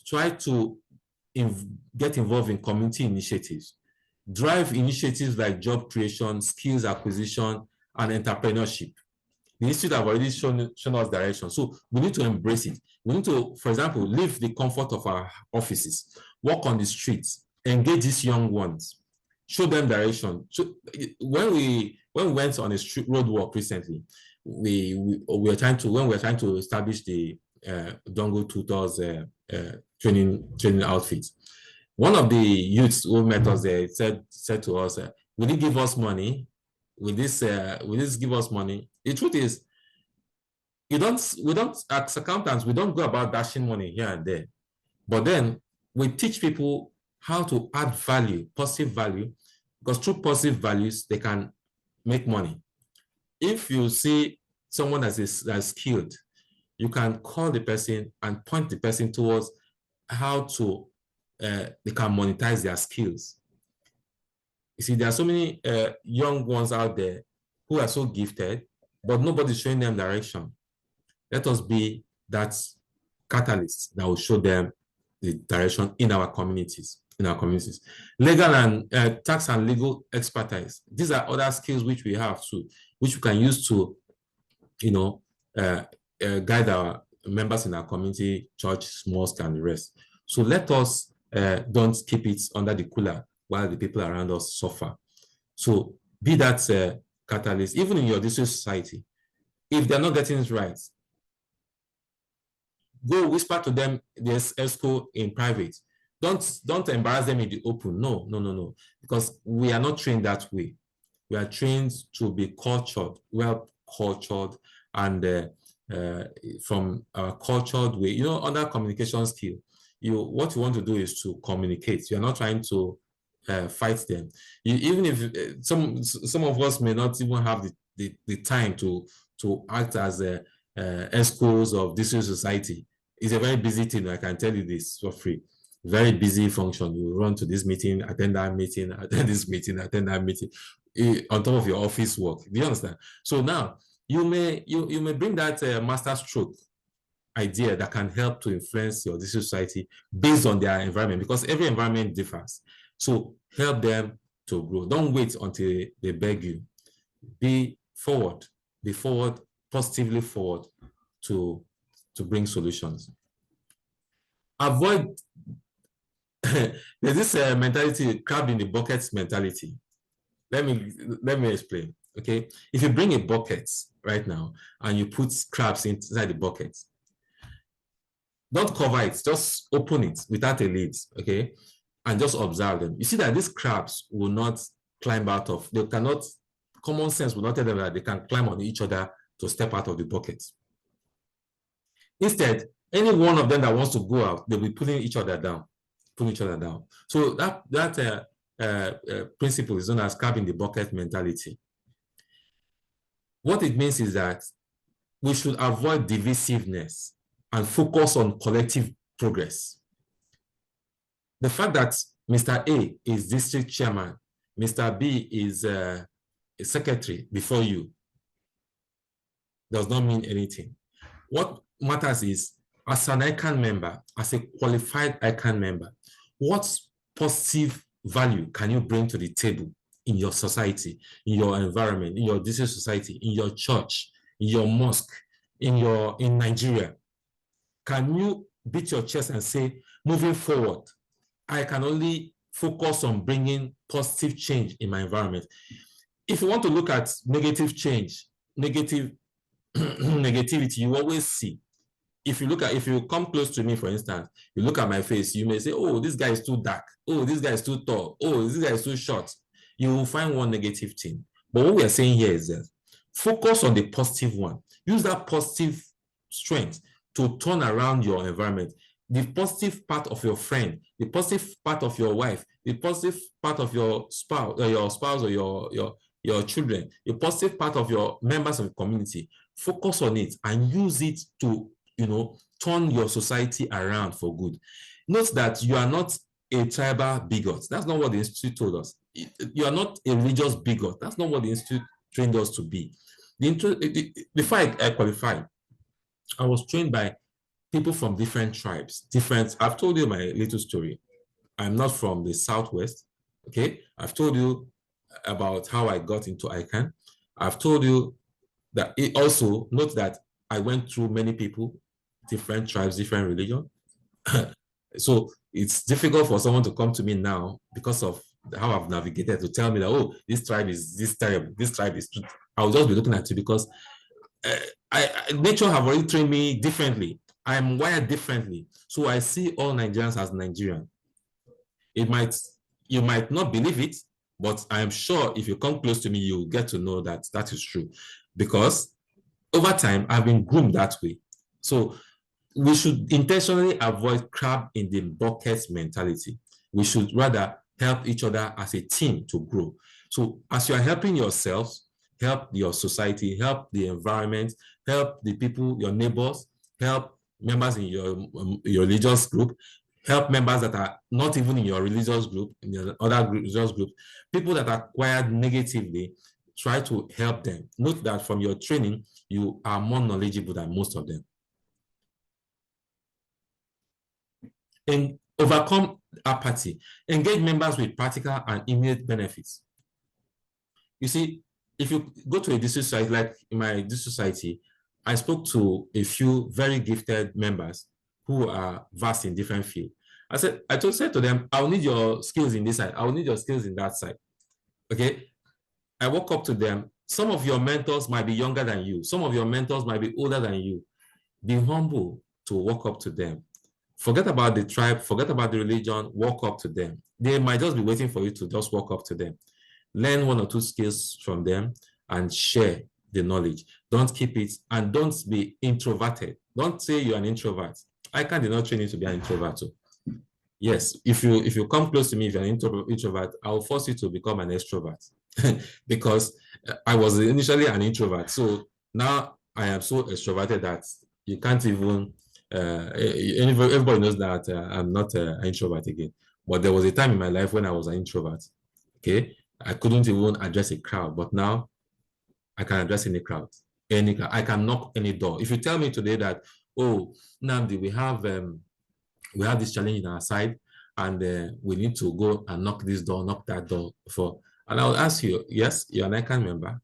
Try to get involved in community initiatives. Drive initiatives like job creation, skills acquisition, and entrepreneurship. The institute have already shown us direction. So we need to embrace it. We need to, for example, leave the comfort of our offices, walk on the streets, engage these young ones, show them direction. So when we went on a street road walk recently, we were trying to establish the Dongo Tutors training outfits. One of the youths who met us there said to us, will you give us money? Will this give us money? The truth is, we don't, as accountants, we don't go about dashing money here and there. But then we teach people how to add value, positive value, because through positive values, they can make money. If you see someone that is skilled, you can call the person and point the person towards how to they can monetize their skills. You see, there are so many young ones out there who are so gifted, but nobody's showing them direction. Let us be that catalyst that will show them the direction in our communities. Legal and tax and legal expertise. These are other skills which we have too, which we can use to, guide our members in our community, church, mosque, and the rest. So let us don't keep it under the cooler while the people around us suffer. So be that catalyst, even in your district society. If they're not getting it right, go whisper to them this ESCO in private. Don't embarrass them in the open. No. Because we are not trained that way. We are trained to be cultured, well cultured, and from our cultured way. Under communication skill, what you want to do is to communicate. You're not trying to fight them. Even if some of us may not even have the time to act as ESCOs of district society. It's a very busy thing. I can tell you this for free. Very busy function. You run to this meeting, attend that meeting, attend this meeting, attend that meeting, on top of your office work. Do you understand? So now you may bring that master stroke idea that can help to influence your district society based on their environment, because every environment differs. So help them to grow. Don't wait until they beg you. Be forward, positively forward to bring solutions. Avoid there's this mentality, crab in the bucket mentality. Let me explain. Okay, if you bring a bucket right now and you put crabs inside the bucket, don't cover it, just open it without a lid, okay, and just observe them. You see that these crabs will not climb out of, they cannot, common sense will not tell them that they can climb on each other to step out of the bucket. Instead, any one of them that wants to go out, they'll be pulling each other down. So that principle is known as crab in the bucket mentality. What it means is that we should avoid divisiveness and focus on collective progress. The fact that Mr. A is district chairman, Mr. B is a secretary before you, does not mean anything. What matters is, as an ICAN member, as a qualified ICAN member, what positive value can you bring to the table in your society, in your environment, in your district society, in your church, in your mosque, in Nigeria? Can you beat your chest and say, moving forward, I can only focus on bringing positive change in my environment? If you want to look at negative change, negative negativity, you always see. If you come close to me, for instance, you look at my face, you may say, oh, this guy is too dark. Oh, this guy is too tall. Oh, this guy is too short. You will find one negative thing. But what we are saying here is that focus on the positive one. Use that positive strength to turn around your environment. The positive part of your friend, the positive part of your wife, the positive part of your spouse or your children, the positive part of your members of the community. Focus on it and use it to, turn your society around for good. Note that you are not a tribal bigot. That's not what the Institute told us. You are not a religious bigot. That's not what the Institute trained us to be. Before I qualified, I was trained by people from different tribes. I've told you my little story. I'm not from the Southwest, okay? I've told you about how I got into ICAN. I've told you that also, note that I went through many people, different tribes, different religion. So it's difficult for someone to come to me now because of how I've navigated to tell me that, oh, this tribe is this terrible, this tribe is. I'll just be looking at you because nature have already trained me differently. I'm wired differently. So I see all Nigerians as Nigerian. You might not believe it, but I'm sure if you come close to me, you'll get to know that that is true. Because over time, I've been groomed that way. So we should intentionally avoid crab in the bucket mentality. We should rather help each other as a team to grow. So as you are helping yourselves, help your society, help the environment, help the people, your neighbors, help members in your religious group, help members that are not even in your religious group, in your other religious group, people that are acquired negatively, try to help them. Note that from your training, you are more knowledgeable than most of them. And overcome apathy. Engage members with practical and immediate benefits. You see, if you go to a district society, like in my district society, I spoke to a few very gifted members who are vast in different fields. I said to them, I'll need your skills in this side. I'll need your skills in that side. Okay. I walk up to them. Some of your mentors might be younger than you. Some of your mentors might be older than you. Be humble to walk up to them. Forget about the tribe, forget about the religion, walk up to them. They might just be waiting for you to just walk up to them. Learn one or two skills from them and share the knowledge. Don't keep it, and don't be introverted. Don't say you're an introvert. ICAN did not train you to be an introvert. So yes, if you come close to me, if you're an introvert, I'll force you to become an extrovert because I was initially an introvert. So now I am so extroverted that you can't even, everybody knows that I'm not an introvert again. But there was a time in my life when I was an introvert, okay? I couldn't even address a crowd, but now I can address any crowd. I can knock any door. If you tell me today that, oh, Nnamdi, we have this challenge in our side, and we need to go and knock this door, knock that door before. And I will ask you, yes, you're an ICAN member.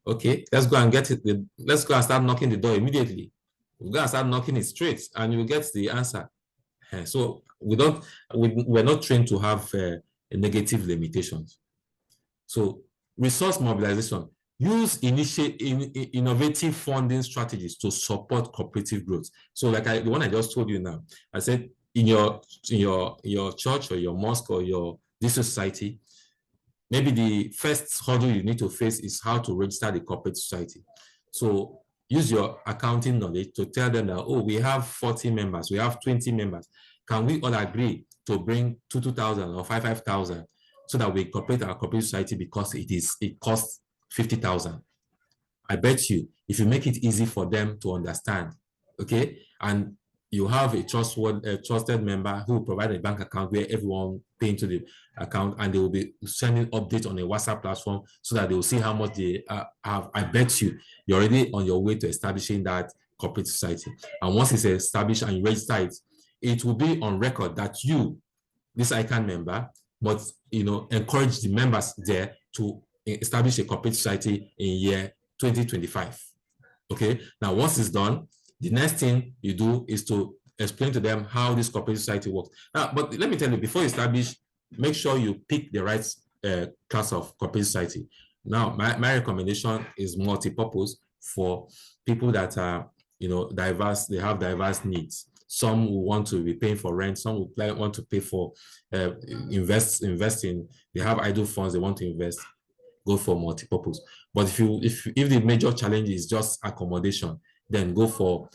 Okay, let's go and get it. Let's go and start knocking the door immediately. We're going to start knocking it straight, and you get the answer. So we're not trained to have negative limitations. So resource mobilization. Use innovative funding strategies to support cooperative growth. So like the one I just told you now, I said in your church or your mosque or your district society, maybe the first hurdle you need to face is how to register the corporate society. So use your accounting knowledge to tell them that, oh, we have 40 members, we have 20 members. Can we all agree to bring 2,000 or 5,000 so that we incorporate our corporate society because it costs 50,000? I bet you, if you make it easy for them to understand, okay, and you have a trusted member who will provide a bank account where everyone pay into the account, and they will be sending updates on a WhatsApp platform so that they will see how much they have. I bet you're already on your way to establishing that cooperative society. And once it's established and you register it, it will be on record that you, this ICAN member, must encourage the members there to establish a cooperative society in year 2025. Okay, now once it's done, the next thing you do is to explain to them how this cooperative society works. Now, but let me tell you, before you establish, make sure you pick the right class of cooperative society. Now, my recommendation is multi-purpose for people that are, diverse. They have diverse needs. Some will want to be paying for rent. Some will want to pay for investing. They have idle funds they want to invest. Go for multi-purpose. But if the major challenge is just accommodation, then go for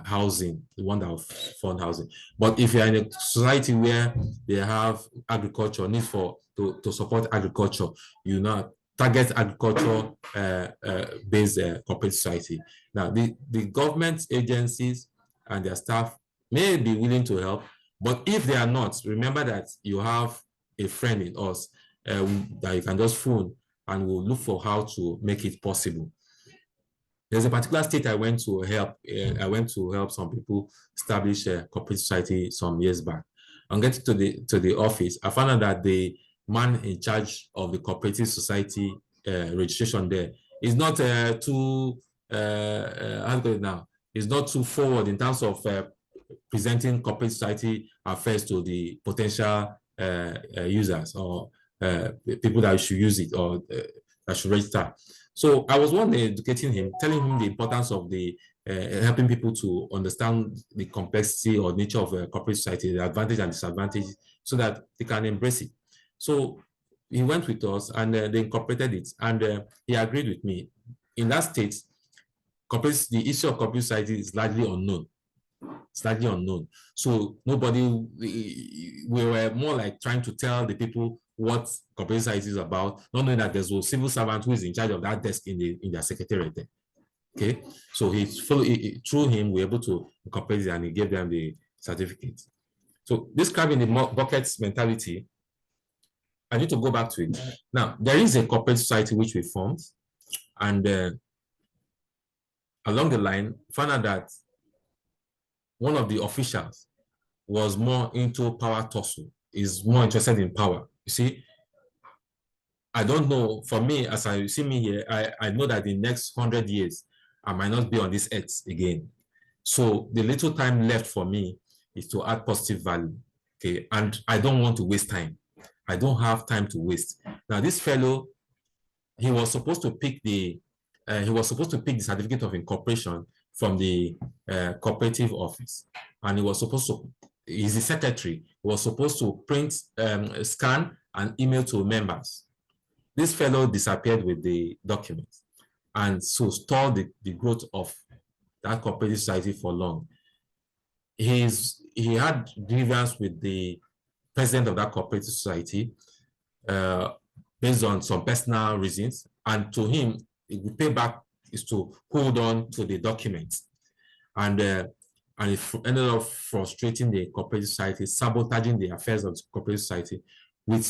housing, the one that will fund housing. But if you're in a society where they have agriculture, need to support agriculture, target agriculture based cooperative society. Now, the government agencies and their staff may be willing to help, but if they are not, remember that you have a friend in us that you can just phone, and we'll look for how to make it possible. There's a particular state I went to help. I went to help some people establish a cooperative society some years back. On getting to the office, I found out that the man in charge of the cooperative society registration there is not is not too forward in terms of presenting cooperative society affairs to the potential users or people that should use it or that should register. So I was one day educating him, telling him the importance of the helping people to understand the complexity or nature of a cooperative society, the advantage and disadvantage, so that they can embrace it. So he went with us and they incorporated it, and he agreed with me. In that state, the issue of cooperative society is largely unknown. It's largely unknown. So we were more like trying to tell the people what cooperative society is about, not knowing that there's a civil servant who is in charge of that desk in their secretariat there. Okay, so through him, we were able to incorporate it, and he gave them the certificate. So describing the buckets mentality, I need to go back to it. Now, there is a cooperative society which we formed, and along the line, found out that one of the officials was more into power tussle, is more interested in power. You see, I don't know, for me, as I see me here, I know that the next 100 years, I might not be on this earth again. So the little time left for me is to add positive value, okay? And I don't want to waste time. I don't have time to waste. Now, this fellow, he was supposed to pick the certificate of incorporation from the cooperative office, and he's the secretary. He was supposed to print, scan, and email to members. This fellow disappeared with the document, and so stalled the growth of that cooperative society for long. He had grievance with the president of that cooperative society based on some personal reasons, and to him, the payback is to hold on to the documents, and it ended up frustrating the cooperative society, sabotaging the affairs of the cooperative society with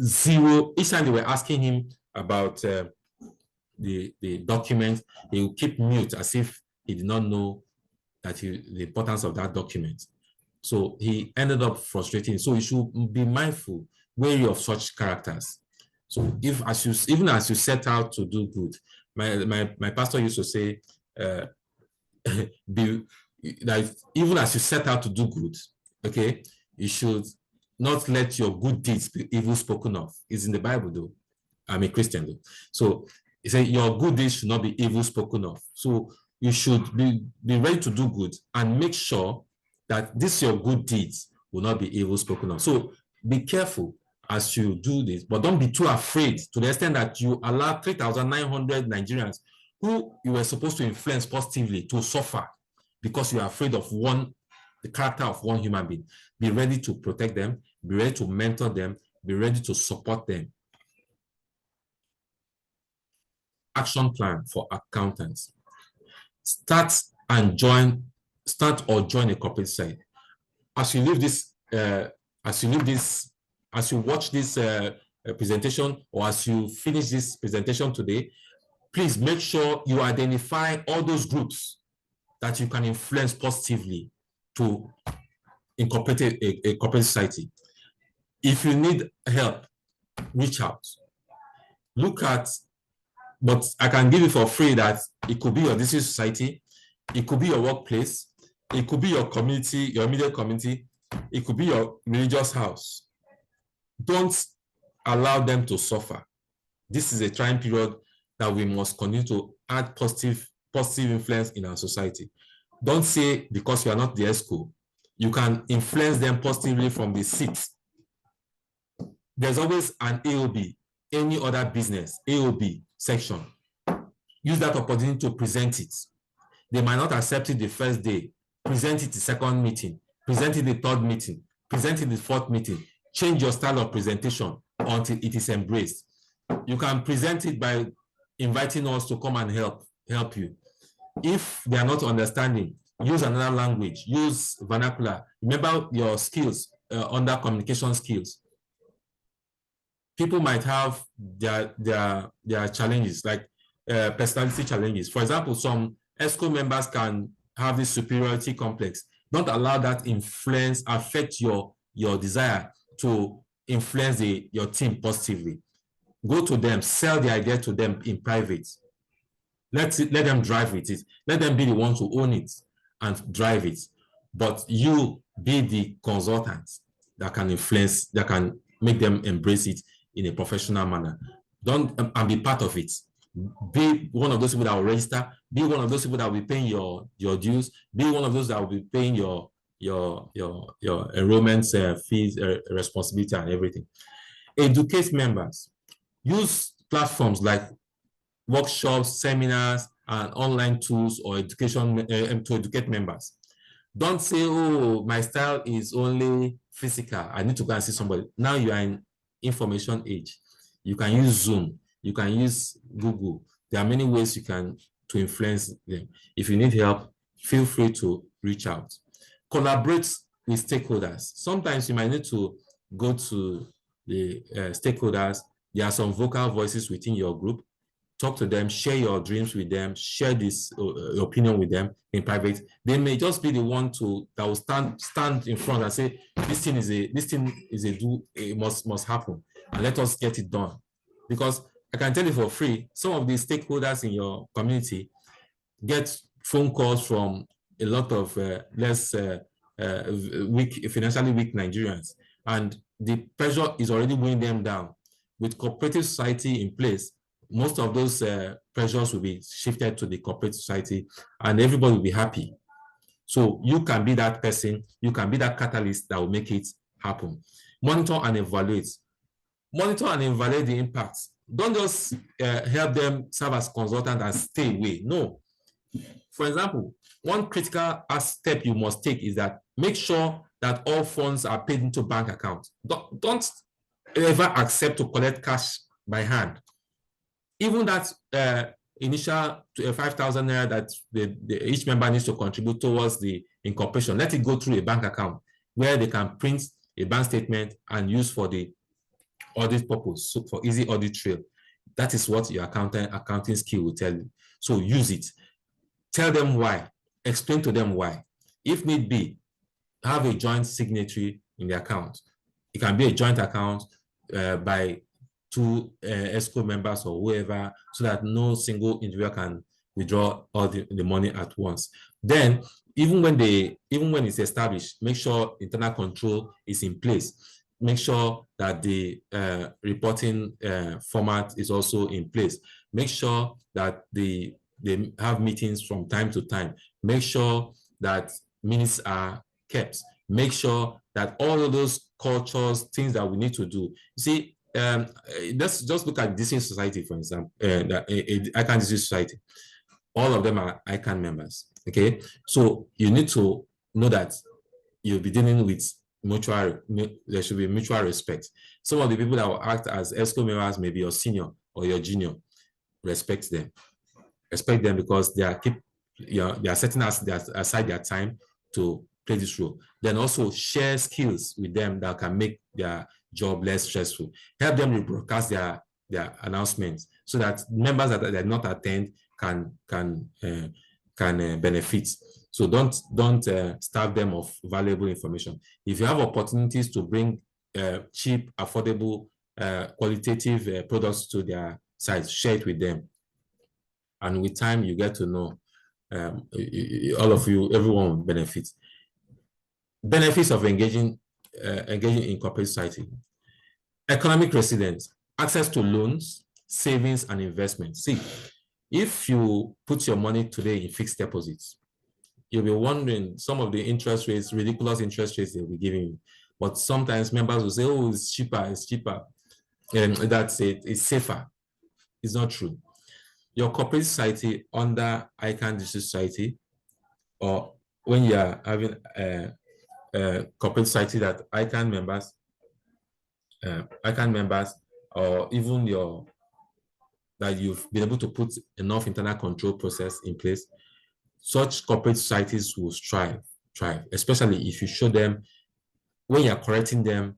zero. Each time they were asking him about the document, he would keep mute as if he did not know that the importance of that document. So he ended up frustrating. So you should be mindful, wary of such characters. So even as you set out to do good, my pastor used to say, that even as you set out to do good, okay, you should not let your good deeds be evil spoken of. It's in the Bible, though. I'm a Christian, though. So he said your good deeds should not be evil spoken of. So you should be ready to do good and make sure that your good deeds will not be evil spoken of. So be careful as you do this, but don't be too afraid to the extent that you allow 3,900 Nigerians who you were supposed to influence positively to suffer because you are afraid of the character of one human being. Be ready to protect them, be ready to mentor them, be ready to support them. Action plan for accountants. Start and join start or join a corporate site. As you leave this, as you watch this presentation, or as you finish this presentation today, please make sure you identify all those groups that you can influence positively to incorporate a corporate society. If you need help, reach out. Look at, but I can give you for free that it could be your district society, it could be your workplace, it could be your community, your immediate community, it could be your religious house. Don't allow them to suffer. This is a trying period that we must continue to add positive influence in our society. Don't say because you are not the ESCO, you can influence them positively from the seat. There's always an AOB, any other business, AOB section. Use that opportunity to present it. They might not accept it the first day. Present it the second meeting, present it the third meeting, present it the fourth meeting. Change your style of presentation until it is embraced. You can present it by inviting us to come and help you. If they are not understanding, use another language, use vernacular. Remember your skills under communication skills. People might have their challenges, like personality challenges. For example, some ESCO members can have this superiority complex. Don't allow that affect your desire to influence your team positively. Go to them, sell the idea to them in private. Let them drive with it. Let them be the ones who own it and drive it. But you be the consultant that can influence, that can make them embrace it in a professional manner. And be part of it. Be one of those people that will register. Be one of those people that will be paying your dues. Be one of those that will be paying your enrollment fees, responsibility, and everything. Educate members. Use platforms like workshops, seminars, and online tools or education to educate members. Don't say, oh, my style is only physical. I need to go and see somebody. Now you are in information age. You can use Zoom. You can use Google. There are many ways you can to influence them. If you need help, feel free to reach out. Collaborate with stakeholders. Sometimes you might need to go to the stakeholders. There are some vocal voices within your group. Talk to them, share your dreams with them, share this opinion with them in private. They may just be the one that will stand in front and say, this thing must happen, and let us get it done. Because I can tell you for free, some of the stakeholders in your community get phone calls from a lot of less financially weak Nigerians, and the pressure is already weighing them down. With cooperative society in place, most of those pressures will be shifted to the corporate society, and everybody will be happy. So you can be that person, you can be that catalyst that will make it happen. Monitor and evaluate. Monitor and evaluate the impacts. Don't just help them serve as consultant and stay away. No. For example, one critical step you must take is that make sure that all funds are paid into bank accounts. Don't ever accept to collect cash by hand. Even that initial 5,000 naira that each member needs to contribute towards the incorporation, let it go through a bank account where they can print a bank statement and use for the audit purpose, so for easy audit trail. That is what your accounting skill will tell you. So use it. Tell them why. Explain to them why. If need be, have a joint signatory in the account. It can be a joint account by two ESCO members or whoever, so that no single individual can withdraw all the money at once. Then, even when it's established, make sure internal control is in place. Make sure that the reporting format is also in place. Make sure that they have meetings from time to time. Make sure that minutes are kept. Make sure that all of those cultures, things that we need to do. You see, let's just look at district society, for example, ICAN district society. All of them are ICAN members. Okay, so you need to know that you'll be dealing with there should be mutual respect. Some of the people that will act as ESCO members may be your senior or your junior. Respect them. Respect them because they are they are setting aside their time to play this role. Then also share skills with them that can make their job less stressful. Help them rebroadcast their announcements so that members that did not attend can benefit. So don't starve them of valuable information. If you have opportunities to bring cheap, affordable, qualitative products to their sites, share it with them. And with time, you get to know all of you, everyone will benefit. Benefits of engaging in corporate society. Economic resilience, access to loans, savings, and investments. See, if you put your money today in fixed deposits, you'll be wondering some of the interest rates, ridiculous interest rates they'll be giving you. But sometimes members will say, oh, it's cheaper. And that's it, it's safer. It's not true. Your corporate society under ICAN District Society, or when you are having a corporate society that ICAN members, or even that you've been able to put enough internal control process in place, such corporate societies will thrive, especially if you show them, when you're correcting them,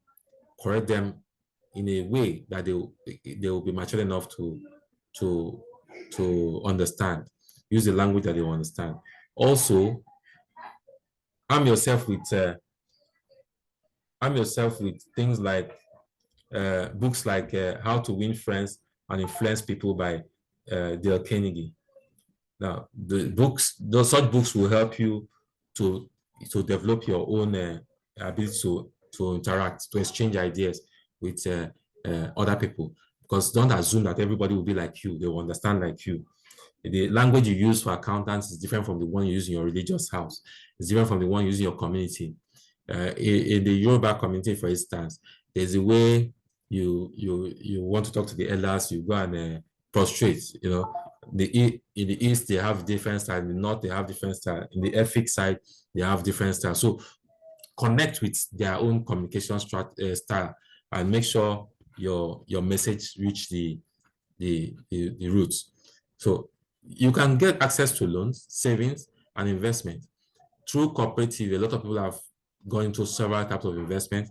correct them in a way that they will be mature enough to understand, use the language that they will understand. Also, arm yourself with things like books like How to Win Friends and Influence People by Dale Carnegie. Now, such books will help you to develop your own ability to interact, to exchange ideas with other people. Because don't assume that everybody will be like you, they will understand like you. The language you use for accountants is different from the one you use in your religious house. It's different from the one you use in your community. In the Yoruba community, for instance, there's a way you want to talk to the elders, you go and prostrate. You know, in the East they have different style, in the North they have different style, in the Efik side they have different style. So connect with their own communication style and make sure your message reach the roots. So you can get access to loans, savings, and investment. Through Cooperative, a lot of people have gone into several types of investment.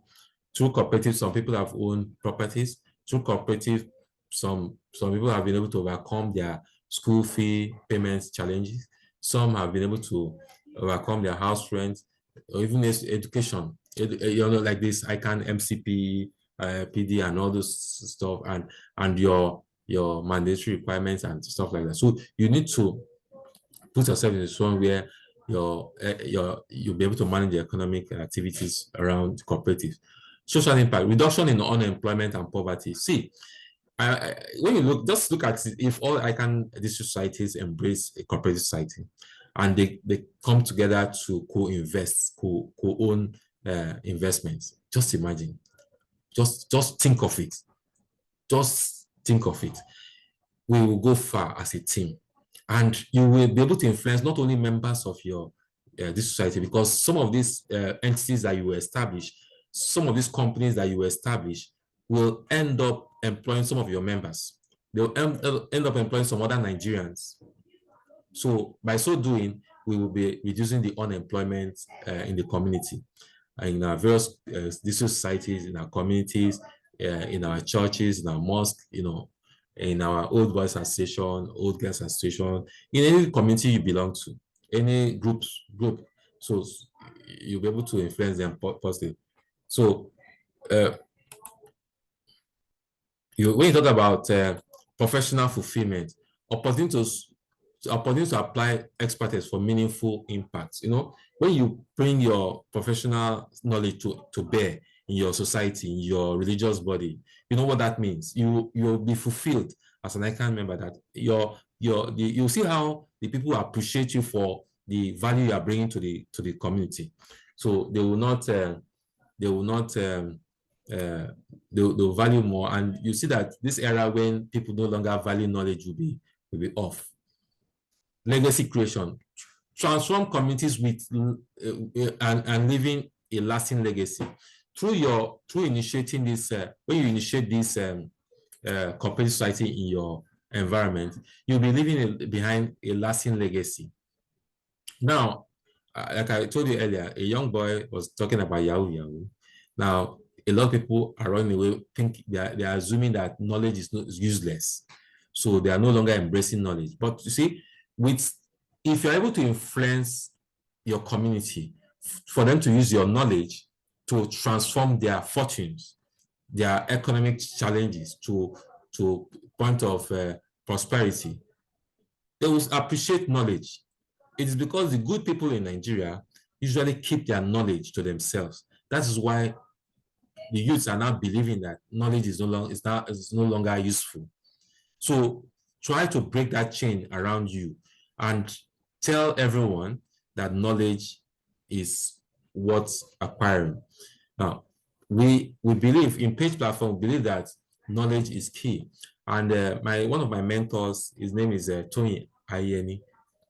Through Cooperative, some people have owned properties. Through Cooperative, some people have been able to overcome their school fee payments challenges. Some have been able to overcome their house rent, or even education. Like this ICAN MCP, PD, and all those stuff, and your mandatory requirements and stuff like that. So you need to put yourself in a zone where you'll be able to manage the economic activities around cooperative. Social impact, reduction in unemployment and poverty. See, when you look at it, if all ICAN district societies embrace a cooperative society and they come together to co-invest, co-own investments, just imagine, just think of it. Just think of it. We will go far as a team, and you will be able to influence not only members of your this society, because some of these entities that you will establish, some of these companies that you will establish will end up employing some of your members. They'll end up employing some other Nigerians. So by so doing, we will be reducing the unemployment in the community, in our various district societies, in our communities, in our churches, in our mosques, in our old boys association, old girls association, in any community you belong to, any group. So you'll be able to influence them positively. So when you talk about professional fulfillment, opportunities to apply expertise for meaningful impacts. When you bring your professional knowledge to bear in your society, in your religious body, you know what that means. You'll be fulfilled as an ICAN member, that you see how the people appreciate you for the value you are bringing to the community. So they'll value more, and you see that this era when people no longer value knowledge will be off. Legacy creation, transform communities with and leaving a lasting legacy through initiating this. When you initiate this cooperative society in your environment, you'll be leaving behind a lasting legacy. Now, like I told you earlier, a young boy was talking about Yahoo Yahoo. Now, a lot of people are running away, think they are assuming that knowledge is useless. So they are no longer embracing knowledge. But you see, with if you're able to influence your community for them to use your knowledge to transform their fortunes, their economic challenges to point of prosperity, they will appreciate knowledge. It is because the good people in Nigeria usually keep their knowledge to themselves. That is why the youths are now believing that knowledge is no longer useful. So try to break that chain around you and tell everyone that knowledge is what's acquiring. Now, we believe in Page Platform, we believe that knowledge is key. And one of my mentors, his name is Tony Ayeni,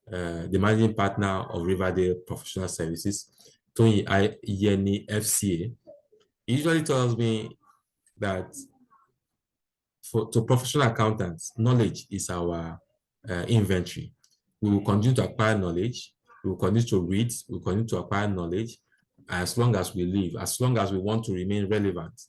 the managing partner of Riverdale Professional Services, Tony Ayeni FCA. He usually tells me that to professional accountants, knowledge is our inventory. We will continue to acquire knowledge. We will continue to read. We will continue to acquire knowledge as long as we live, as long as we want to remain relevant.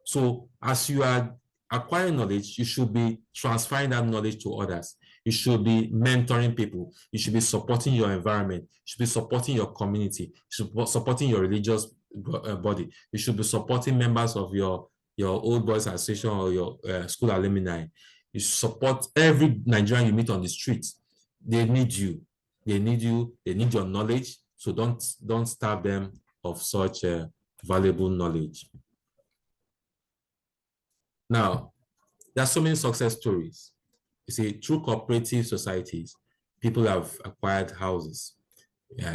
So as you are acquiring knowledge, you should be transferring that knowledge to others. You should be mentoring people. You should be supporting your environment. You should be supporting your community. You should be supporting your religious body. You should be supporting members of your old boys association or your school alumni. You support every Nigerian you meet on the streets. They need you. They need you. They need your knowledge. So don't starve them of such valuable knowledge. Now, there are so many success stories. You see, through cooperative societies, people have acquired houses.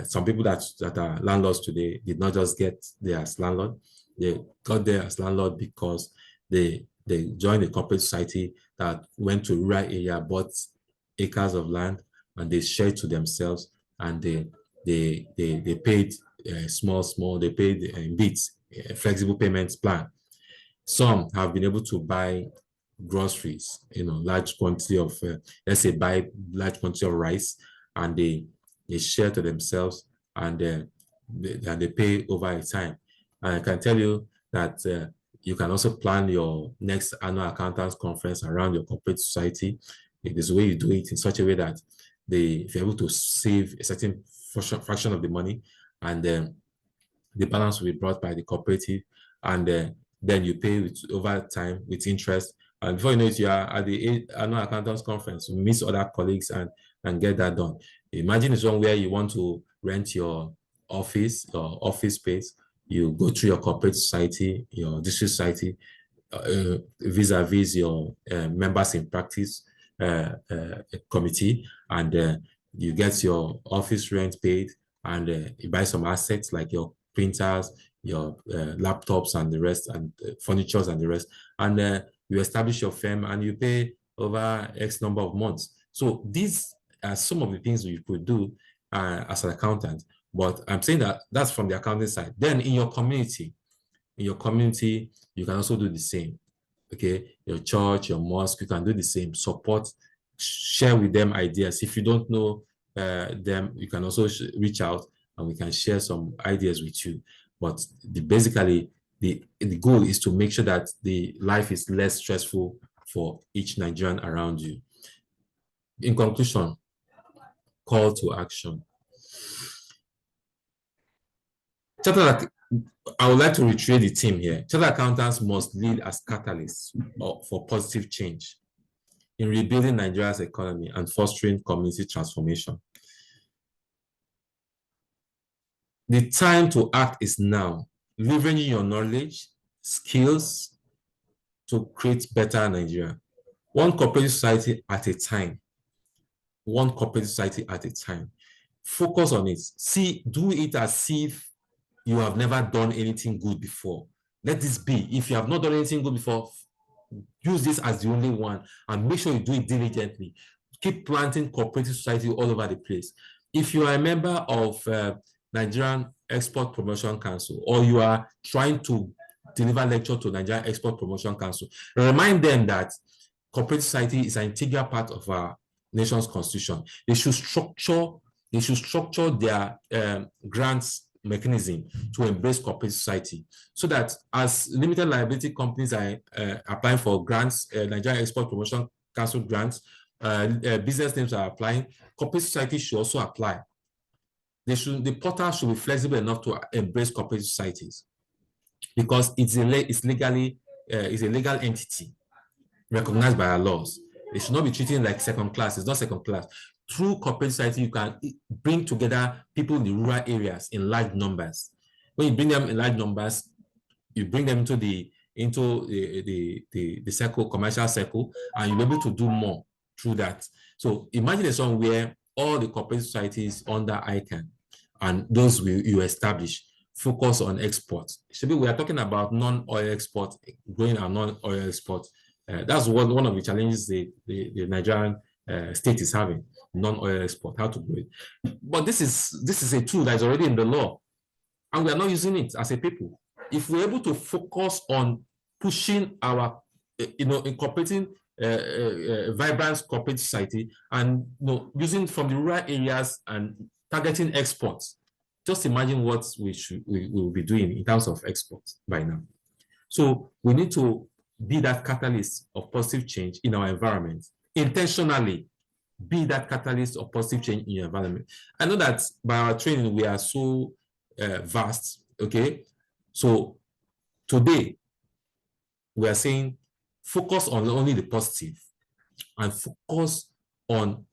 Some people that are landlords today did not just get there as landlord. They got there as landlord because they joined a corporate society that went to rural area, bought acres of land, and they shared to themselves, and they paid small. They paid in bits, flexible payments plan. Some have been able to buy groceries, large quantity of, let's say, buy large quantity of rice, and they share to themselves, and they pay over a time. And I can tell you that you can also plan your next annual accountants conference around your corporate society. It is a way you do it in such a way that if you're able to save a certain fraction of the money, and the balance will be brought by the cooperative, and then you pay over time with interest. And before you know it, you are at the annual accountants conference, you meet other colleagues and get that done. Imagine it's one where you want to rent your office space. You go through your corporate society, your district society, vis-a-vis your members in practice committee, and you get your office rent paid, and you buy some assets like your printers, your laptops and the rest, and furnitures and the rest, and you establish your firm and you pay over X number of months. So these are some of the things you could do as an accountant. But I'm saying that that's from the accounting side. Then in your community, you can also do the same. Okay, your church, your mosque, you can do the same. Support, share with them ideas. If you don't know them, you can also reach out and we can share some ideas with you. But basically, the goal is to make sure that the life is less stressful for each Nigerian around you. In conclusion, call to action. I would like to reiterate the theme here. Chartered accountants must lead as catalysts for positive change in rebuilding Nigeria's economy and fostering community transformation. The time to act is now, leveraging your knowledge, skills to create better Nigeria. One cooperative society at a time. One cooperative society at a time. Focus on it. Do it as if you have never done anything good before. Let this be. If you have not done anything good before, use this as the only one and make sure you do it diligently. Keep planting cooperative society all over the place. If you are a member of Nigerian Export Promotion Council, or you are trying to deliver lecture to Nigerian Export Promotion Council, remind them that cooperative society is an integral part of our nation's constitution. They should structure They should structure their grants mechanism to embrace cooperative society, so that as limited liability companies are applying for grants, Nigerian Export Promotion Council grants, business names are applying, cooperative society should also apply. The portal should be flexible enough to embrace cooperative societies, because it's a legal entity recognized by our laws. It should not be treated like second class. It's not second class. Through cooperative society, you can bring together people in the rural areas in large numbers. When you bring them in large numbers, you bring them into the circle, commercial circle, and you'll be able to do more through that. So imagine a zone where all the cooperative societies under ICAN and those you establish focus on export. We are talking about non-oil export, growing our non-oil export. That's one of the challenges the Nigerian state is having, non-oil export, how to do it. But this is a tool that is already in the law, and we are not using it as a people. If we're able to focus on pushing our, incorporating vibrant cooperative society, and using from the rural areas and targeting exports, just imagine what we will be doing in terms of exports by now. So we need to be that catalyst of positive change in our environment, intentionally be that catalyst of positive change in your environment. I know that by our training, we are so vast, okay? So today, we are saying focus on only the positive and focus on,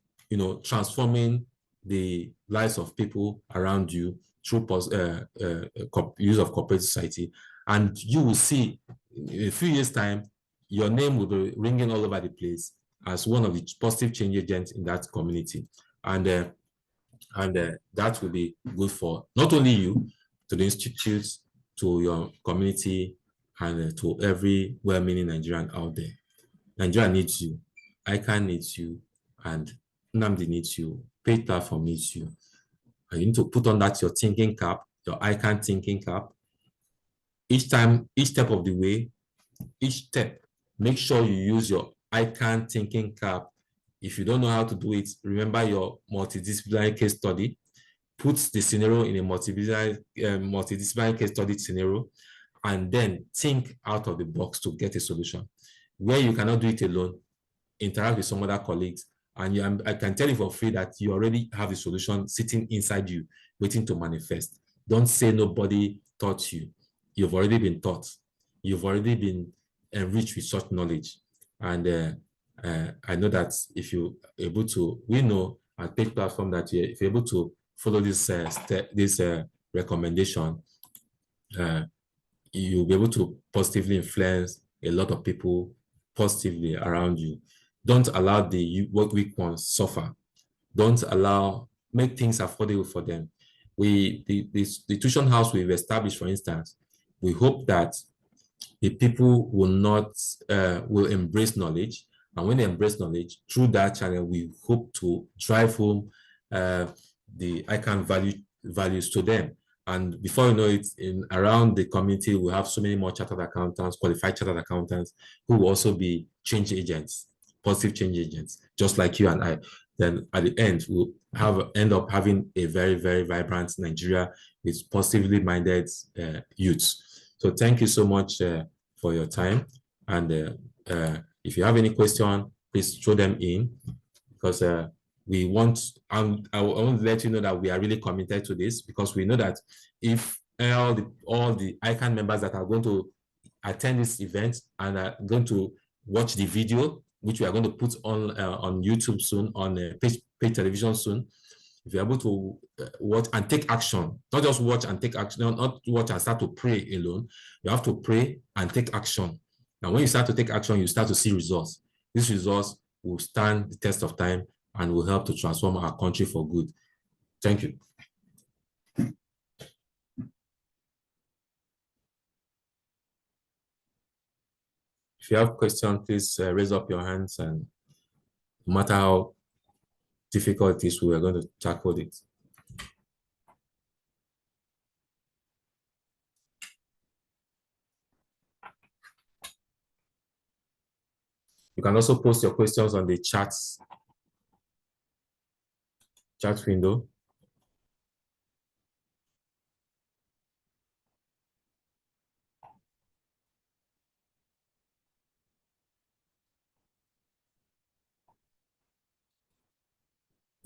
transforming the lives of people around you through use of cooperative society. And you will see in a few years' time, your name will be ringing all over the place as one of the positive change agents in that community. And that will be good for not only you, to the institutes, to your community, and to every well-meaning Nigerian out there. Nigeria needs you, ICAN needs you, and Nnamdi needs you, Paid Platform needs you. And you need to put on that your thinking cap, your ICAN thinking cap. Each step of the way, each step, make sure you use your ICAN thinking cap. If you don't know how to do it, remember your multidisciplinary case study. Put the scenario in a multidisciplinary case study scenario, and then think out of the box to get a solution. Where you cannot do it alone, interact with some other colleagues, and I can tell you for free that you already have a solution sitting inside you, waiting to manifest. Don't say nobody taught you. You've already been taught. You've already been enriched with such knowledge. And I know that if you're able to, we know at Paid Platform that if you're able to follow this recommendation, you'll be able to positively influence a lot of people positively around you. Don't allow the weak ones suffer. Don't make things affordable for them. The tuition house we've established, for instance, we hope that the people will embrace knowledge. And when they embrace knowledge, through that channel, we hope to drive home the ICAN values to them. And before you know it, around the community, we have so many more chartered accountants, qualified chartered accountants, who will also be change agents, positive change agents, just like you and I. Then at the end, we'll end up having a very, very vibrant Nigeria with positively minded youths. So thank you so much for your time. And if you have any question, please throw them in, because we want, I want to let you know that we are really committed to this, because we know that if all the ICAN members that are going to attend this event and are going to watch the video, which we are going to put on YouTube soon, on paid television soon, if you're able to watch and take action, not just watch and take action, not watch and start to pray alone, you have to pray and take action. And when you start to take action, you start to see results. These results will stand the test of time and will help to transform our country for good. Thank you. If you have questions, please raise up your hands, and no matter how difficult it is, we are going to tackle it. You can also post your questions on the chat window.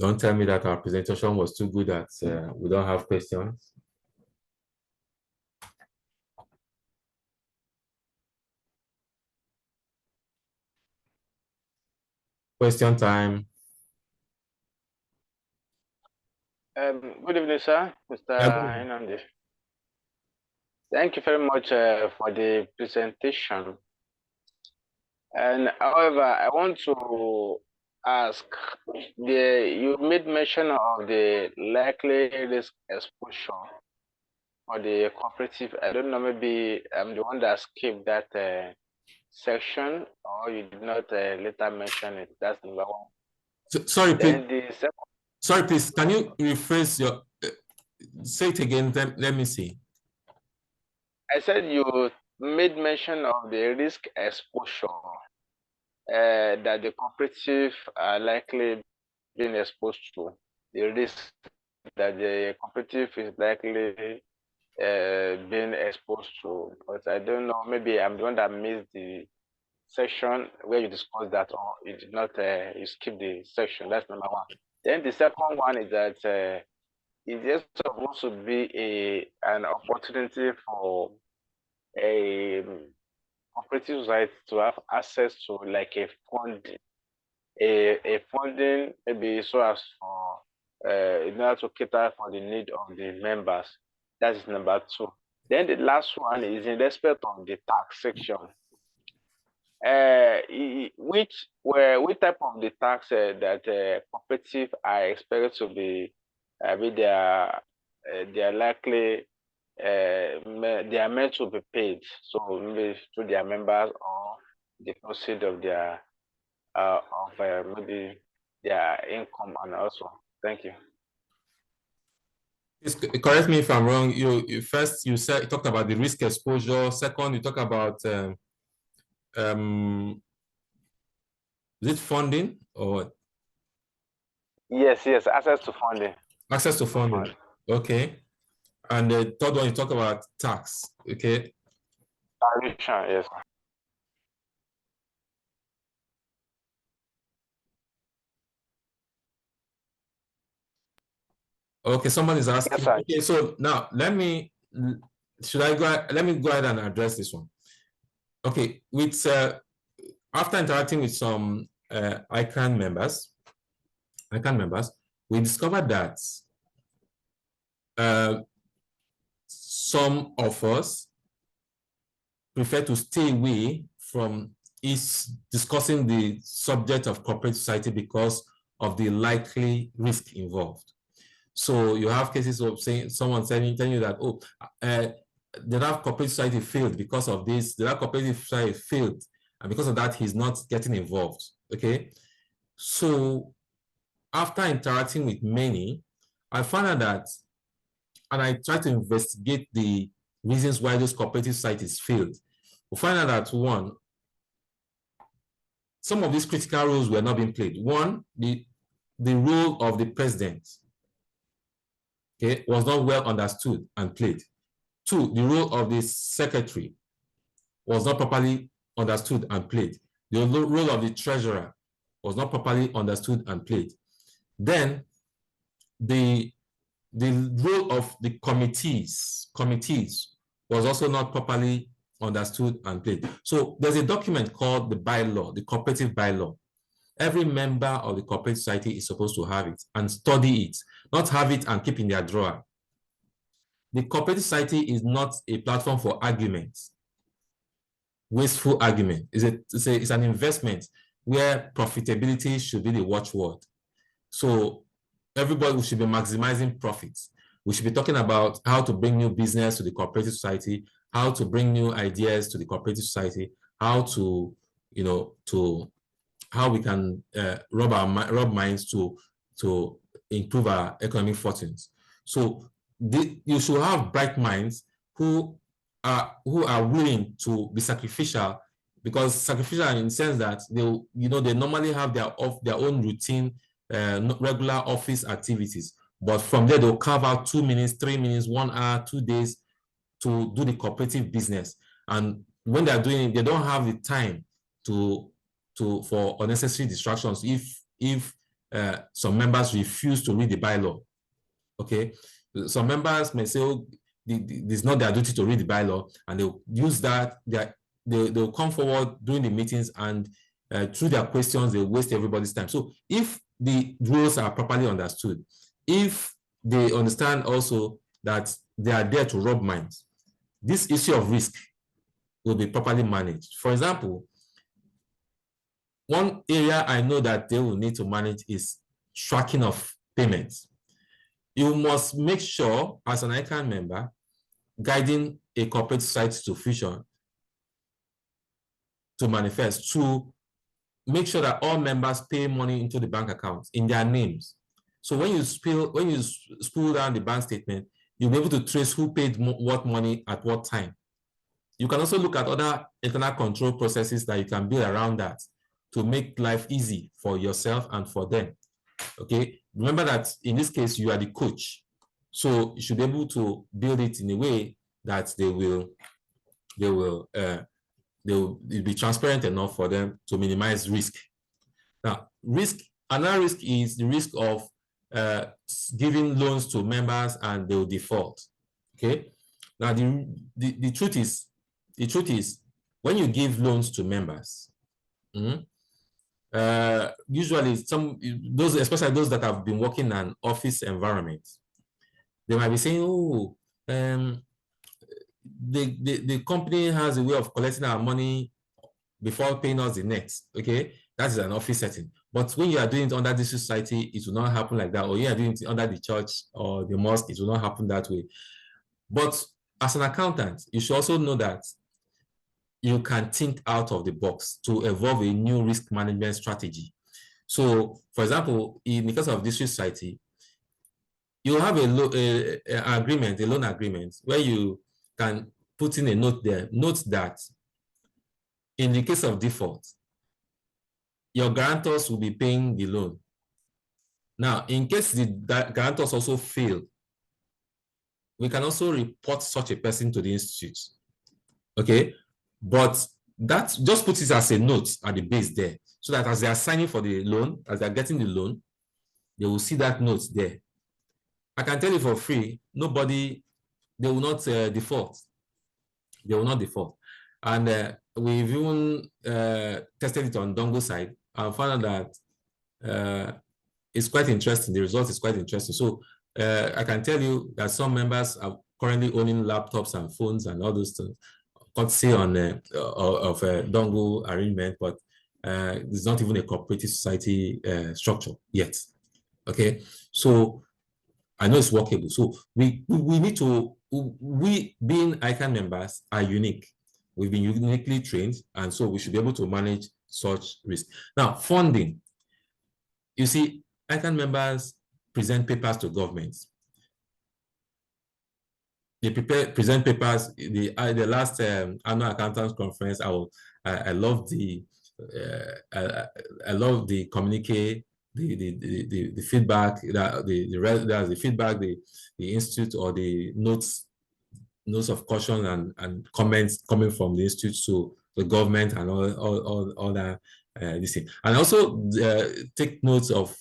Don't tell me that our presentation was too good that we don't have questions. Question time. Good evening, sir, Mr. Inandi. Thank you very much for the presentation. And however, I want to ask, you made mention of the likely risk exposure for the cooperative. I don't know, maybe I'm the one that skipped that section, or you did not later mention it. That's number one. Sorry, Then please. Sorry, please. Can you rephrase your? Say it again. Let me see. I said you made mention of the risk exposure that the cooperative are likely being exposed to, the risk that the cooperative is likely being exposed to. But I don't know, maybe I'm the one that missed the section where you discussed that, or you did not, you skipped the section. That's number one. Then the second one is that it's just supposed to be an opportunity for a cooperative society to have access to like a funding maybe so as for in order to cater for the need of the members. That is number two. Then the last one is in respect of the tax section. Which type of the tax that cooperative are expected to be they are likely they are meant to be paid, so maybe to their members or the proceed of their maybe their income. And also, thank you. Correct me if I'm wrong. You first you talked about the risk exposure. Second, you talk about is it funding or what? Yes, access to funding. Access to funding. Okay. And the third one, you talk about tax. Okay. Yes. Okay, someone is asking. Yes, sir. Okay, so now let me go ahead and address this one. Okay, with after interacting with some ICAN members, we discovered that some of us prefer to stay away from discussing the subject of cooperative society because of the likely risk involved. So you have cases of someone telling you that, oh, the cooperative society failed because of this, the cooperative society failed, and because of that, he's not getting involved. Okay. So after interacting with many, I found out that, and I tried to investigate the reasons why those cooperative societies failed. We find out that one, some of these critical roles were not being played. One, the role of the president, okay, was not well understood and played. Two, the role of the secretary was not properly understood and played. The role of the treasurer was not properly understood and played. Then the role of the committees was also not properly understood and played. So there's a document called the bylaw, the cooperative bylaw. Every member of the cooperative society is supposed to have it and study it, not have it and keep in their drawer. The cooperative society is not a platform for arguments, wasteful argument. It's an investment where profitability should be the watchword. So everybody should be maximizing profits. We should be talking about how to bring new business to the cooperative society, how to bring new ideas to the cooperative society, how to, how we can rub minds to improve our economic fortunes. So you should have bright minds who are willing to be sacrificial, because sacrificial in the sense that they normally have their own routine, regular office activities, but from there they'll carve out 2 minutes, 3 minutes, 1 hour, 2 days to do the cooperative business. And when they're doing it, they don't have the time for unnecessary distractions. If some members refuse to read the bylaw. Okay, some members may say, oh, it's not their duty to read the bylaw, and they'll use that. They'll come forward during the meetings, and through their questions, they'll waste everybody's time. So if the rules are properly understood, if they understand also that they are there to rob minds, this issue of risk will be properly managed. For example, one area I know that they will need to manage is tracking of payments. You must make sure, as an ICAN member, guiding a corporate society to fusion, to manifest, to make sure that all members pay money into the bank account in their names. So when you spool down the bank statement, you'll be able to trace who paid what money at what time. You can also look at other internal control processes that you can build around that to make life easy for yourself and for them. Okay, remember that in this case, you are the coach. So you should be able to build it in a way that they will be transparent enough for them to minimize risk. Now, another risk is the risk of giving loans to members and they will default. Okay. Now, the truth is, when you give loans to members, usually especially those that have been working in an office environment, they might be saying, oh, the company has a way of collecting our money before paying us the next. Okay, that is an office setting. But when you are doing it under this society, it will not happen like that. Or you are doing it under the church or the mosque, it will not happen that way. But as an accountant, you should also know that you can think out of the box to evolve a new risk management strategy. So, for example, in the case of this society, you have a loan agreement where you can put in a note there. Note that in the case of default, your guarantors will be paying the loan. Now, in case the guarantors also fail, we can also report such a person to the institute. Okay, but that just puts it as a note at the base there, so that as they are signing for the loan, as they are getting the loan, they will see that note there. I can tell you for free, they will not default. They will not default. And we've even tested it on Dongo side and found out that it's quite interesting. The result is quite interesting. So I can tell you that some members are currently owning laptops and phones and all those things, courtesy on of a Dongo arrangement, but it's not even a cooperative society structure yet. Okay, so I know it's workable. So we need to, we being ICAN members are unique. We've been uniquely trained, and so we should be able to manage such risk. Now, funding. You see, ICAN members present papers to governments. They present papers. The last annual accountants conference, I love the communique, the feedback, the feedback, the institute or the notes of caution and comments coming from the institute to the government and all that this thing. And also take notes of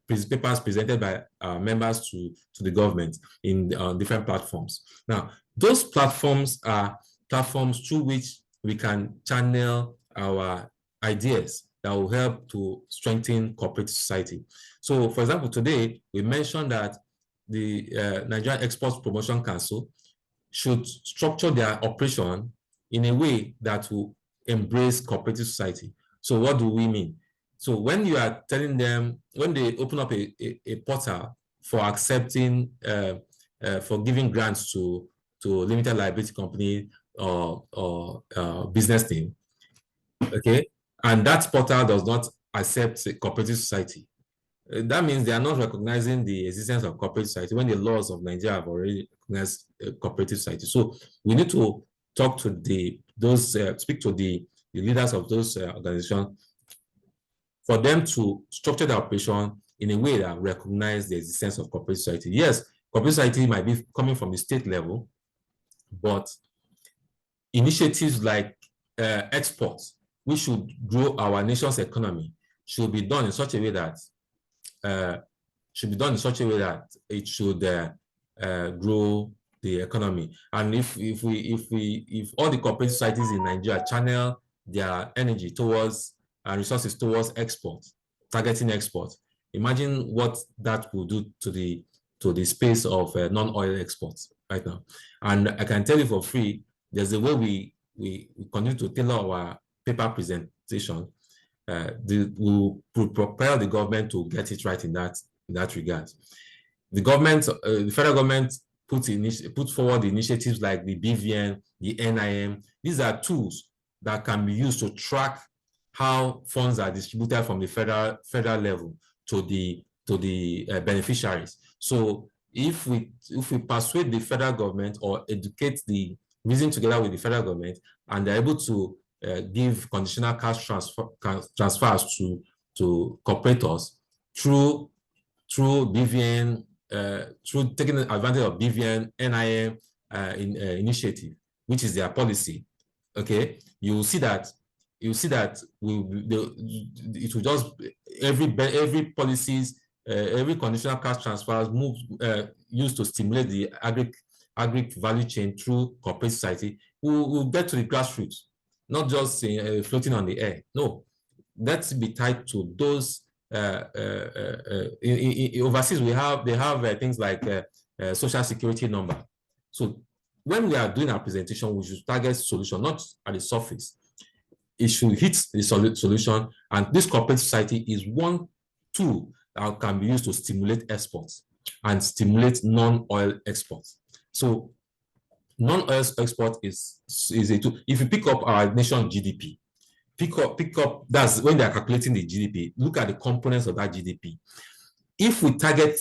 papers presented by members to the government in different platforms. Now, those platforms are platforms through which we can channel our ideas that will help to strengthen cooperative society. So, for example, today we mentioned that the Nigerian Exports Promotion Council should structure their operation in a way that will embrace cooperative society. So what do we mean? So when you are telling them, when they open up a portal for accepting, for giving grants to limited liability company or business name, okay, and that portal does not accept a cooperative society, that means they are not recognizing the existence of cooperative society when the laws of Nigeria have already recognized cooperative society. So we need to talk to speak to the leaders of those organizations for them to structure the operation in a way that recognize the existence of cooperative society. Yes, cooperative society might be coming from the state level, but initiatives like exports, which should grow our nation's economy, should be done in such a way that should be done in such a way that it should grow the economy. And if all the cooperative societies in Nigeria channel their energy towards and resources towards export, targeting export, imagine what that will do to the space of non-oil exports right now. And I can tell you for free, there's a way we continue to tailor our paper presentation. Will propel the government to get it right in that regard. The government, the federal government, put forward initiatives like the BVN, the NIM. These are tools that can be used to track how funds are distributed from the federal level to the beneficiaries. So if we persuade the federal government or educate reason together with the federal government, and they're able to give conditional cash transfers to cooperators through BVN, through taking advantage of BVN, NIM initiative, which is their policy. Okay, you will see that it will just every policies, every conditional cash transfers used to stimulate the agri value chain through cooperative society will get to the grassroots, not just floating on the air. No, let's be tied to those. Overseas, they have things like social security number. So when we are doing our presentation, we should target solution, not at the surface. It should hit the solution, and this cooperative society is one tool that can be used to stimulate exports and stimulate non-oil exports. So non-oil export is a tool. If you pick up our nation GDP, pick up, that's when they're calculating the GDP, look at the components of that GDP. If we target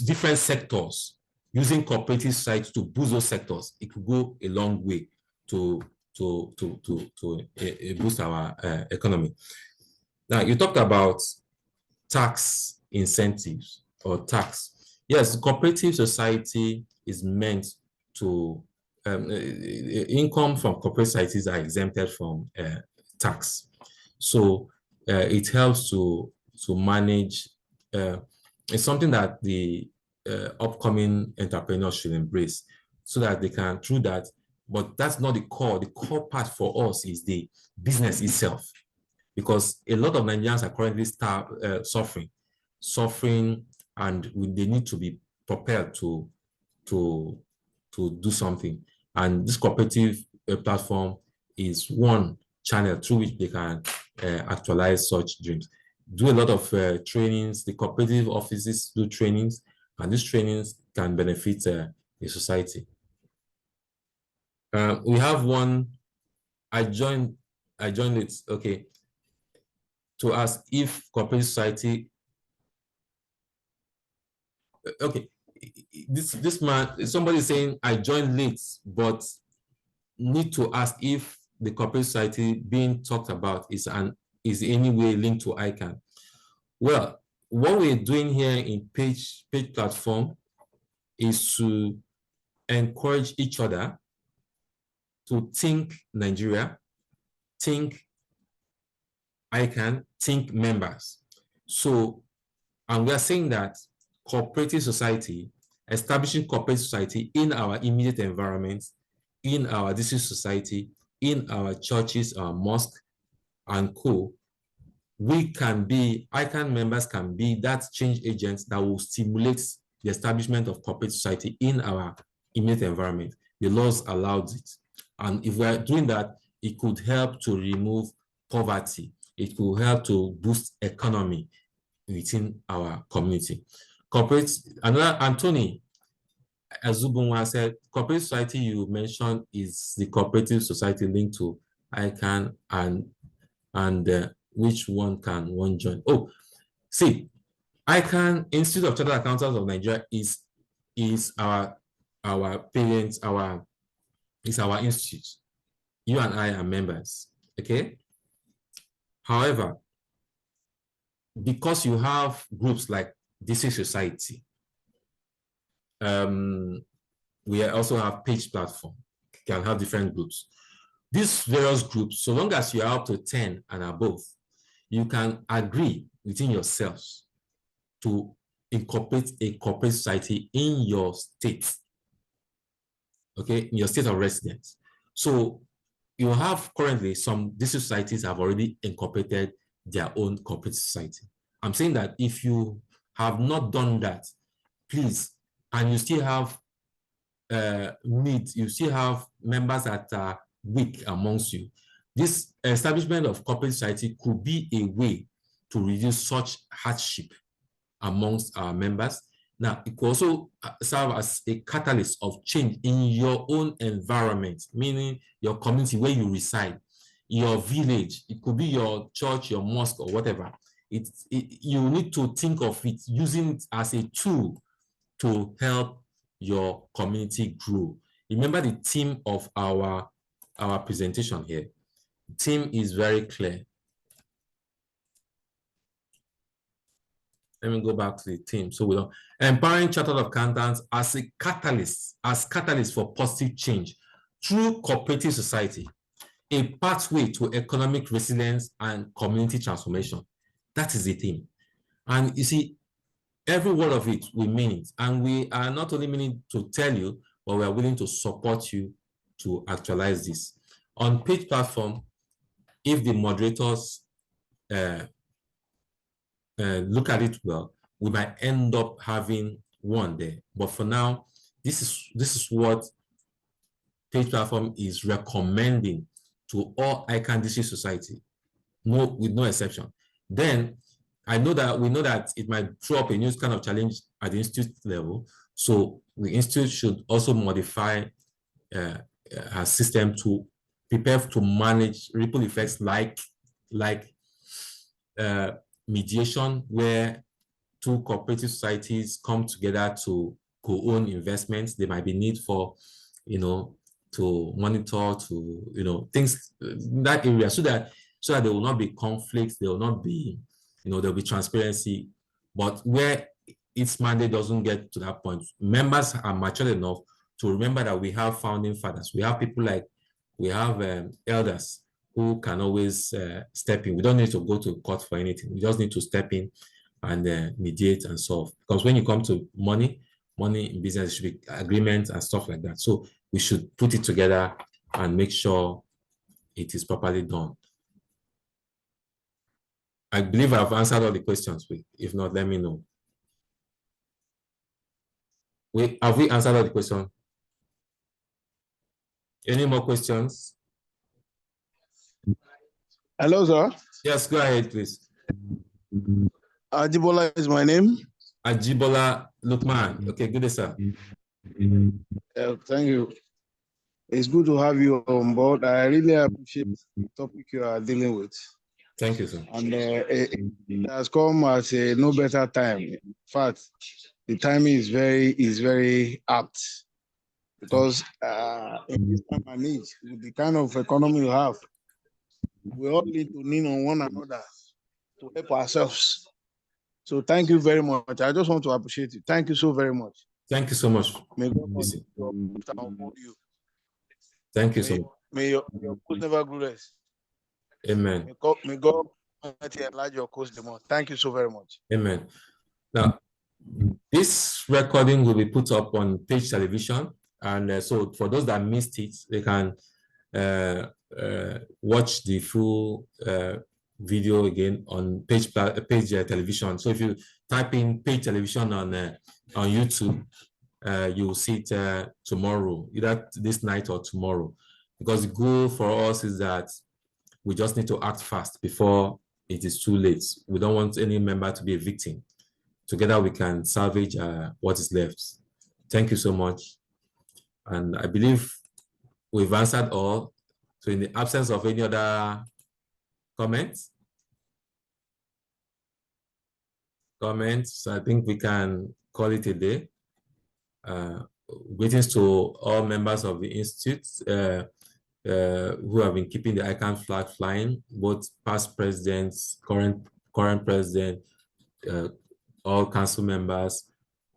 different sectors using cooperative sites to boost those sectors, it will go a long way to boost our economy. Now, you talked about tax incentives or tax. Yes, cooperative society is meant to, income from cooperative societies are exempted from tax. So it helps to manage, it's something that the upcoming entrepreneurs should embrace so that they can, through that, but that's not the core. The core part for us is the business itself, because a lot of Nigerians are currently suffering, and they need to be propelled to do something. And this cooperative platform is one channel through which they can actualize such dreams. Do a lot of trainings. The cooperative offices do trainings, and these trainings can benefit the society. We have one. I joined it. Okay, to ask if cooperative society. Okay, this man, somebody is saying I joined late, but need to ask if the cooperative society being talked about is in any way linked to ICAN. Well, what we're doing here in page platform is to encourage each other to think Nigeria, think ICAN, think members. So, and we are saying that cooperative society, establishing cooperative society in our immediate environment, in our district society, in our churches, our mosque, and co, we can be, ICAN members can be that change agents that will stimulate the establishment of cooperative society in our immediate environment. The laws allowed it. And if we are doing that, it could help to remove poverty. It could help to boost economy within our community. Anthony Azubunwa said, cooperative society you mentioned is the cooperative society linked to ICAN, and which one can one join? Oh, see, ICAN, Institute of Chartered Accountants of Nigeria, is our parents, is our institute. You and I are members, okay? However, because you have groups like District Society, we also have page platform, can have different groups. These various groups, so long as you are up to 10 and above, you can agree within yourselves to incorporate a corporate society in your state, okay, in your state of residence. So you have currently some district societies have already incorporated their own corporate society. I'm saying that if you have not done that, please, and you still have you still have members that are weak amongst you, this establishment of corporate society could be a way to reduce such hardship amongst our members. Now, it could also serve as a catalyst of change in your own environment, meaning your community where you reside, your village. It could be your church, your mosque, or whatever. You need to think of it, using it as a tool to help your community grow. Remember the theme of our presentation here. The theme is very clear. Let me go back to the theme. So we don't empowering chartered accountants as a catalyst for positive change through cooperative society, a pathway to economic resilience and community transformation. That is the theme. And you see, every word of it, we mean it. And we are not only meaning to tell you, but we are willing to support you to actualize this. On page platform, if the moderators look at it well, we might end up having one there. But for now, this is what page platform is recommending to all ICAN district society, with no exception. Then we know that it might throw up a new kind of challenge at the institute level. So the institute should also modify her system to prepare to manage ripple effects like mediation, where two cooperative societies come together to co-own investments. There might be need for, to monitor, to, things in that area, so that there will not be conflicts, there will not be, there'll be transparency. But where its mandate doesn't get to that point, members are mature enough to remember that we have founding fathers. We have people we have elders who can always step in. We don't need to go to court for anything. We just need to step in and mediate and solve. Because when you come to money in business, it should be agreements and stuff like that. So we should put it together and make sure it is properly done. I believe I've answered all the questions. If not, let me know. Have we answered all the questions? Any more questions? Hello, sir. Yes, go ahead, please. Ajibola is my name. Ajibola Lukman. Okay, good day, sir. Thank you. It's good to have you on board. I really appreciate the topic you are dealing with. Thank you, sir. And it has come at a no better time. In fact, the timing is very apt, because in this time and age, with the kind of economy you have, we all need to lean on one another to help ourselves. So thank you very much. I just want to appreciate you. Thank you so very much. Thank you so much. May God uphold you. Thank you so much. May your coast never grow less. Amen. May God enlarge your coast the more. Thank you so very much. Amen. Now, this recording will be put up on Page Television, and so for those that missed it, they can watch the full video again on Page Television. So if you type in Page Television on YouTube, you will see it tomorrow, either this night or tomorrow. Because the goal for us is that we just need to act fast before it is too late. We don't want any member to be a victim. Together we can salvage what is left. Thank you so much. And I believe we've answered all. So in the absence of any other comments, I think we can call it a day. Greetings to all members of the Institute who have been keeping the ICAN flag flying, both past presidents, current president, all council members,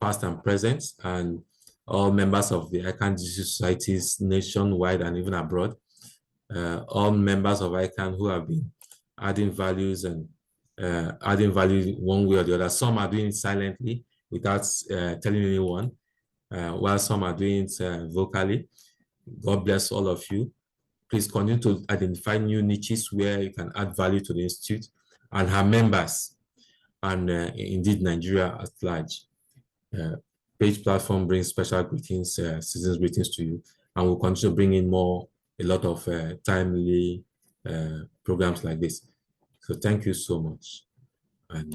past and present, and all members of the ICAN district societies nationwide and even abroad. All members of ICAN who have been adding values and adding value one way or the other. Some are doing it silently without telling anyone, while some are doing it vocally. God bless all of you. Please continue to identify new niches where you can add value to the Institute and her members, and indeed Nigeria at large. Page platform brings special greetings, citizens greetings to you, and we'll continue to bring in a lot of timely programs like this. So thank you so much, and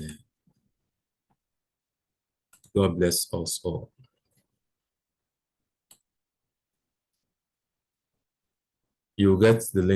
God bless us all. You'll get the link.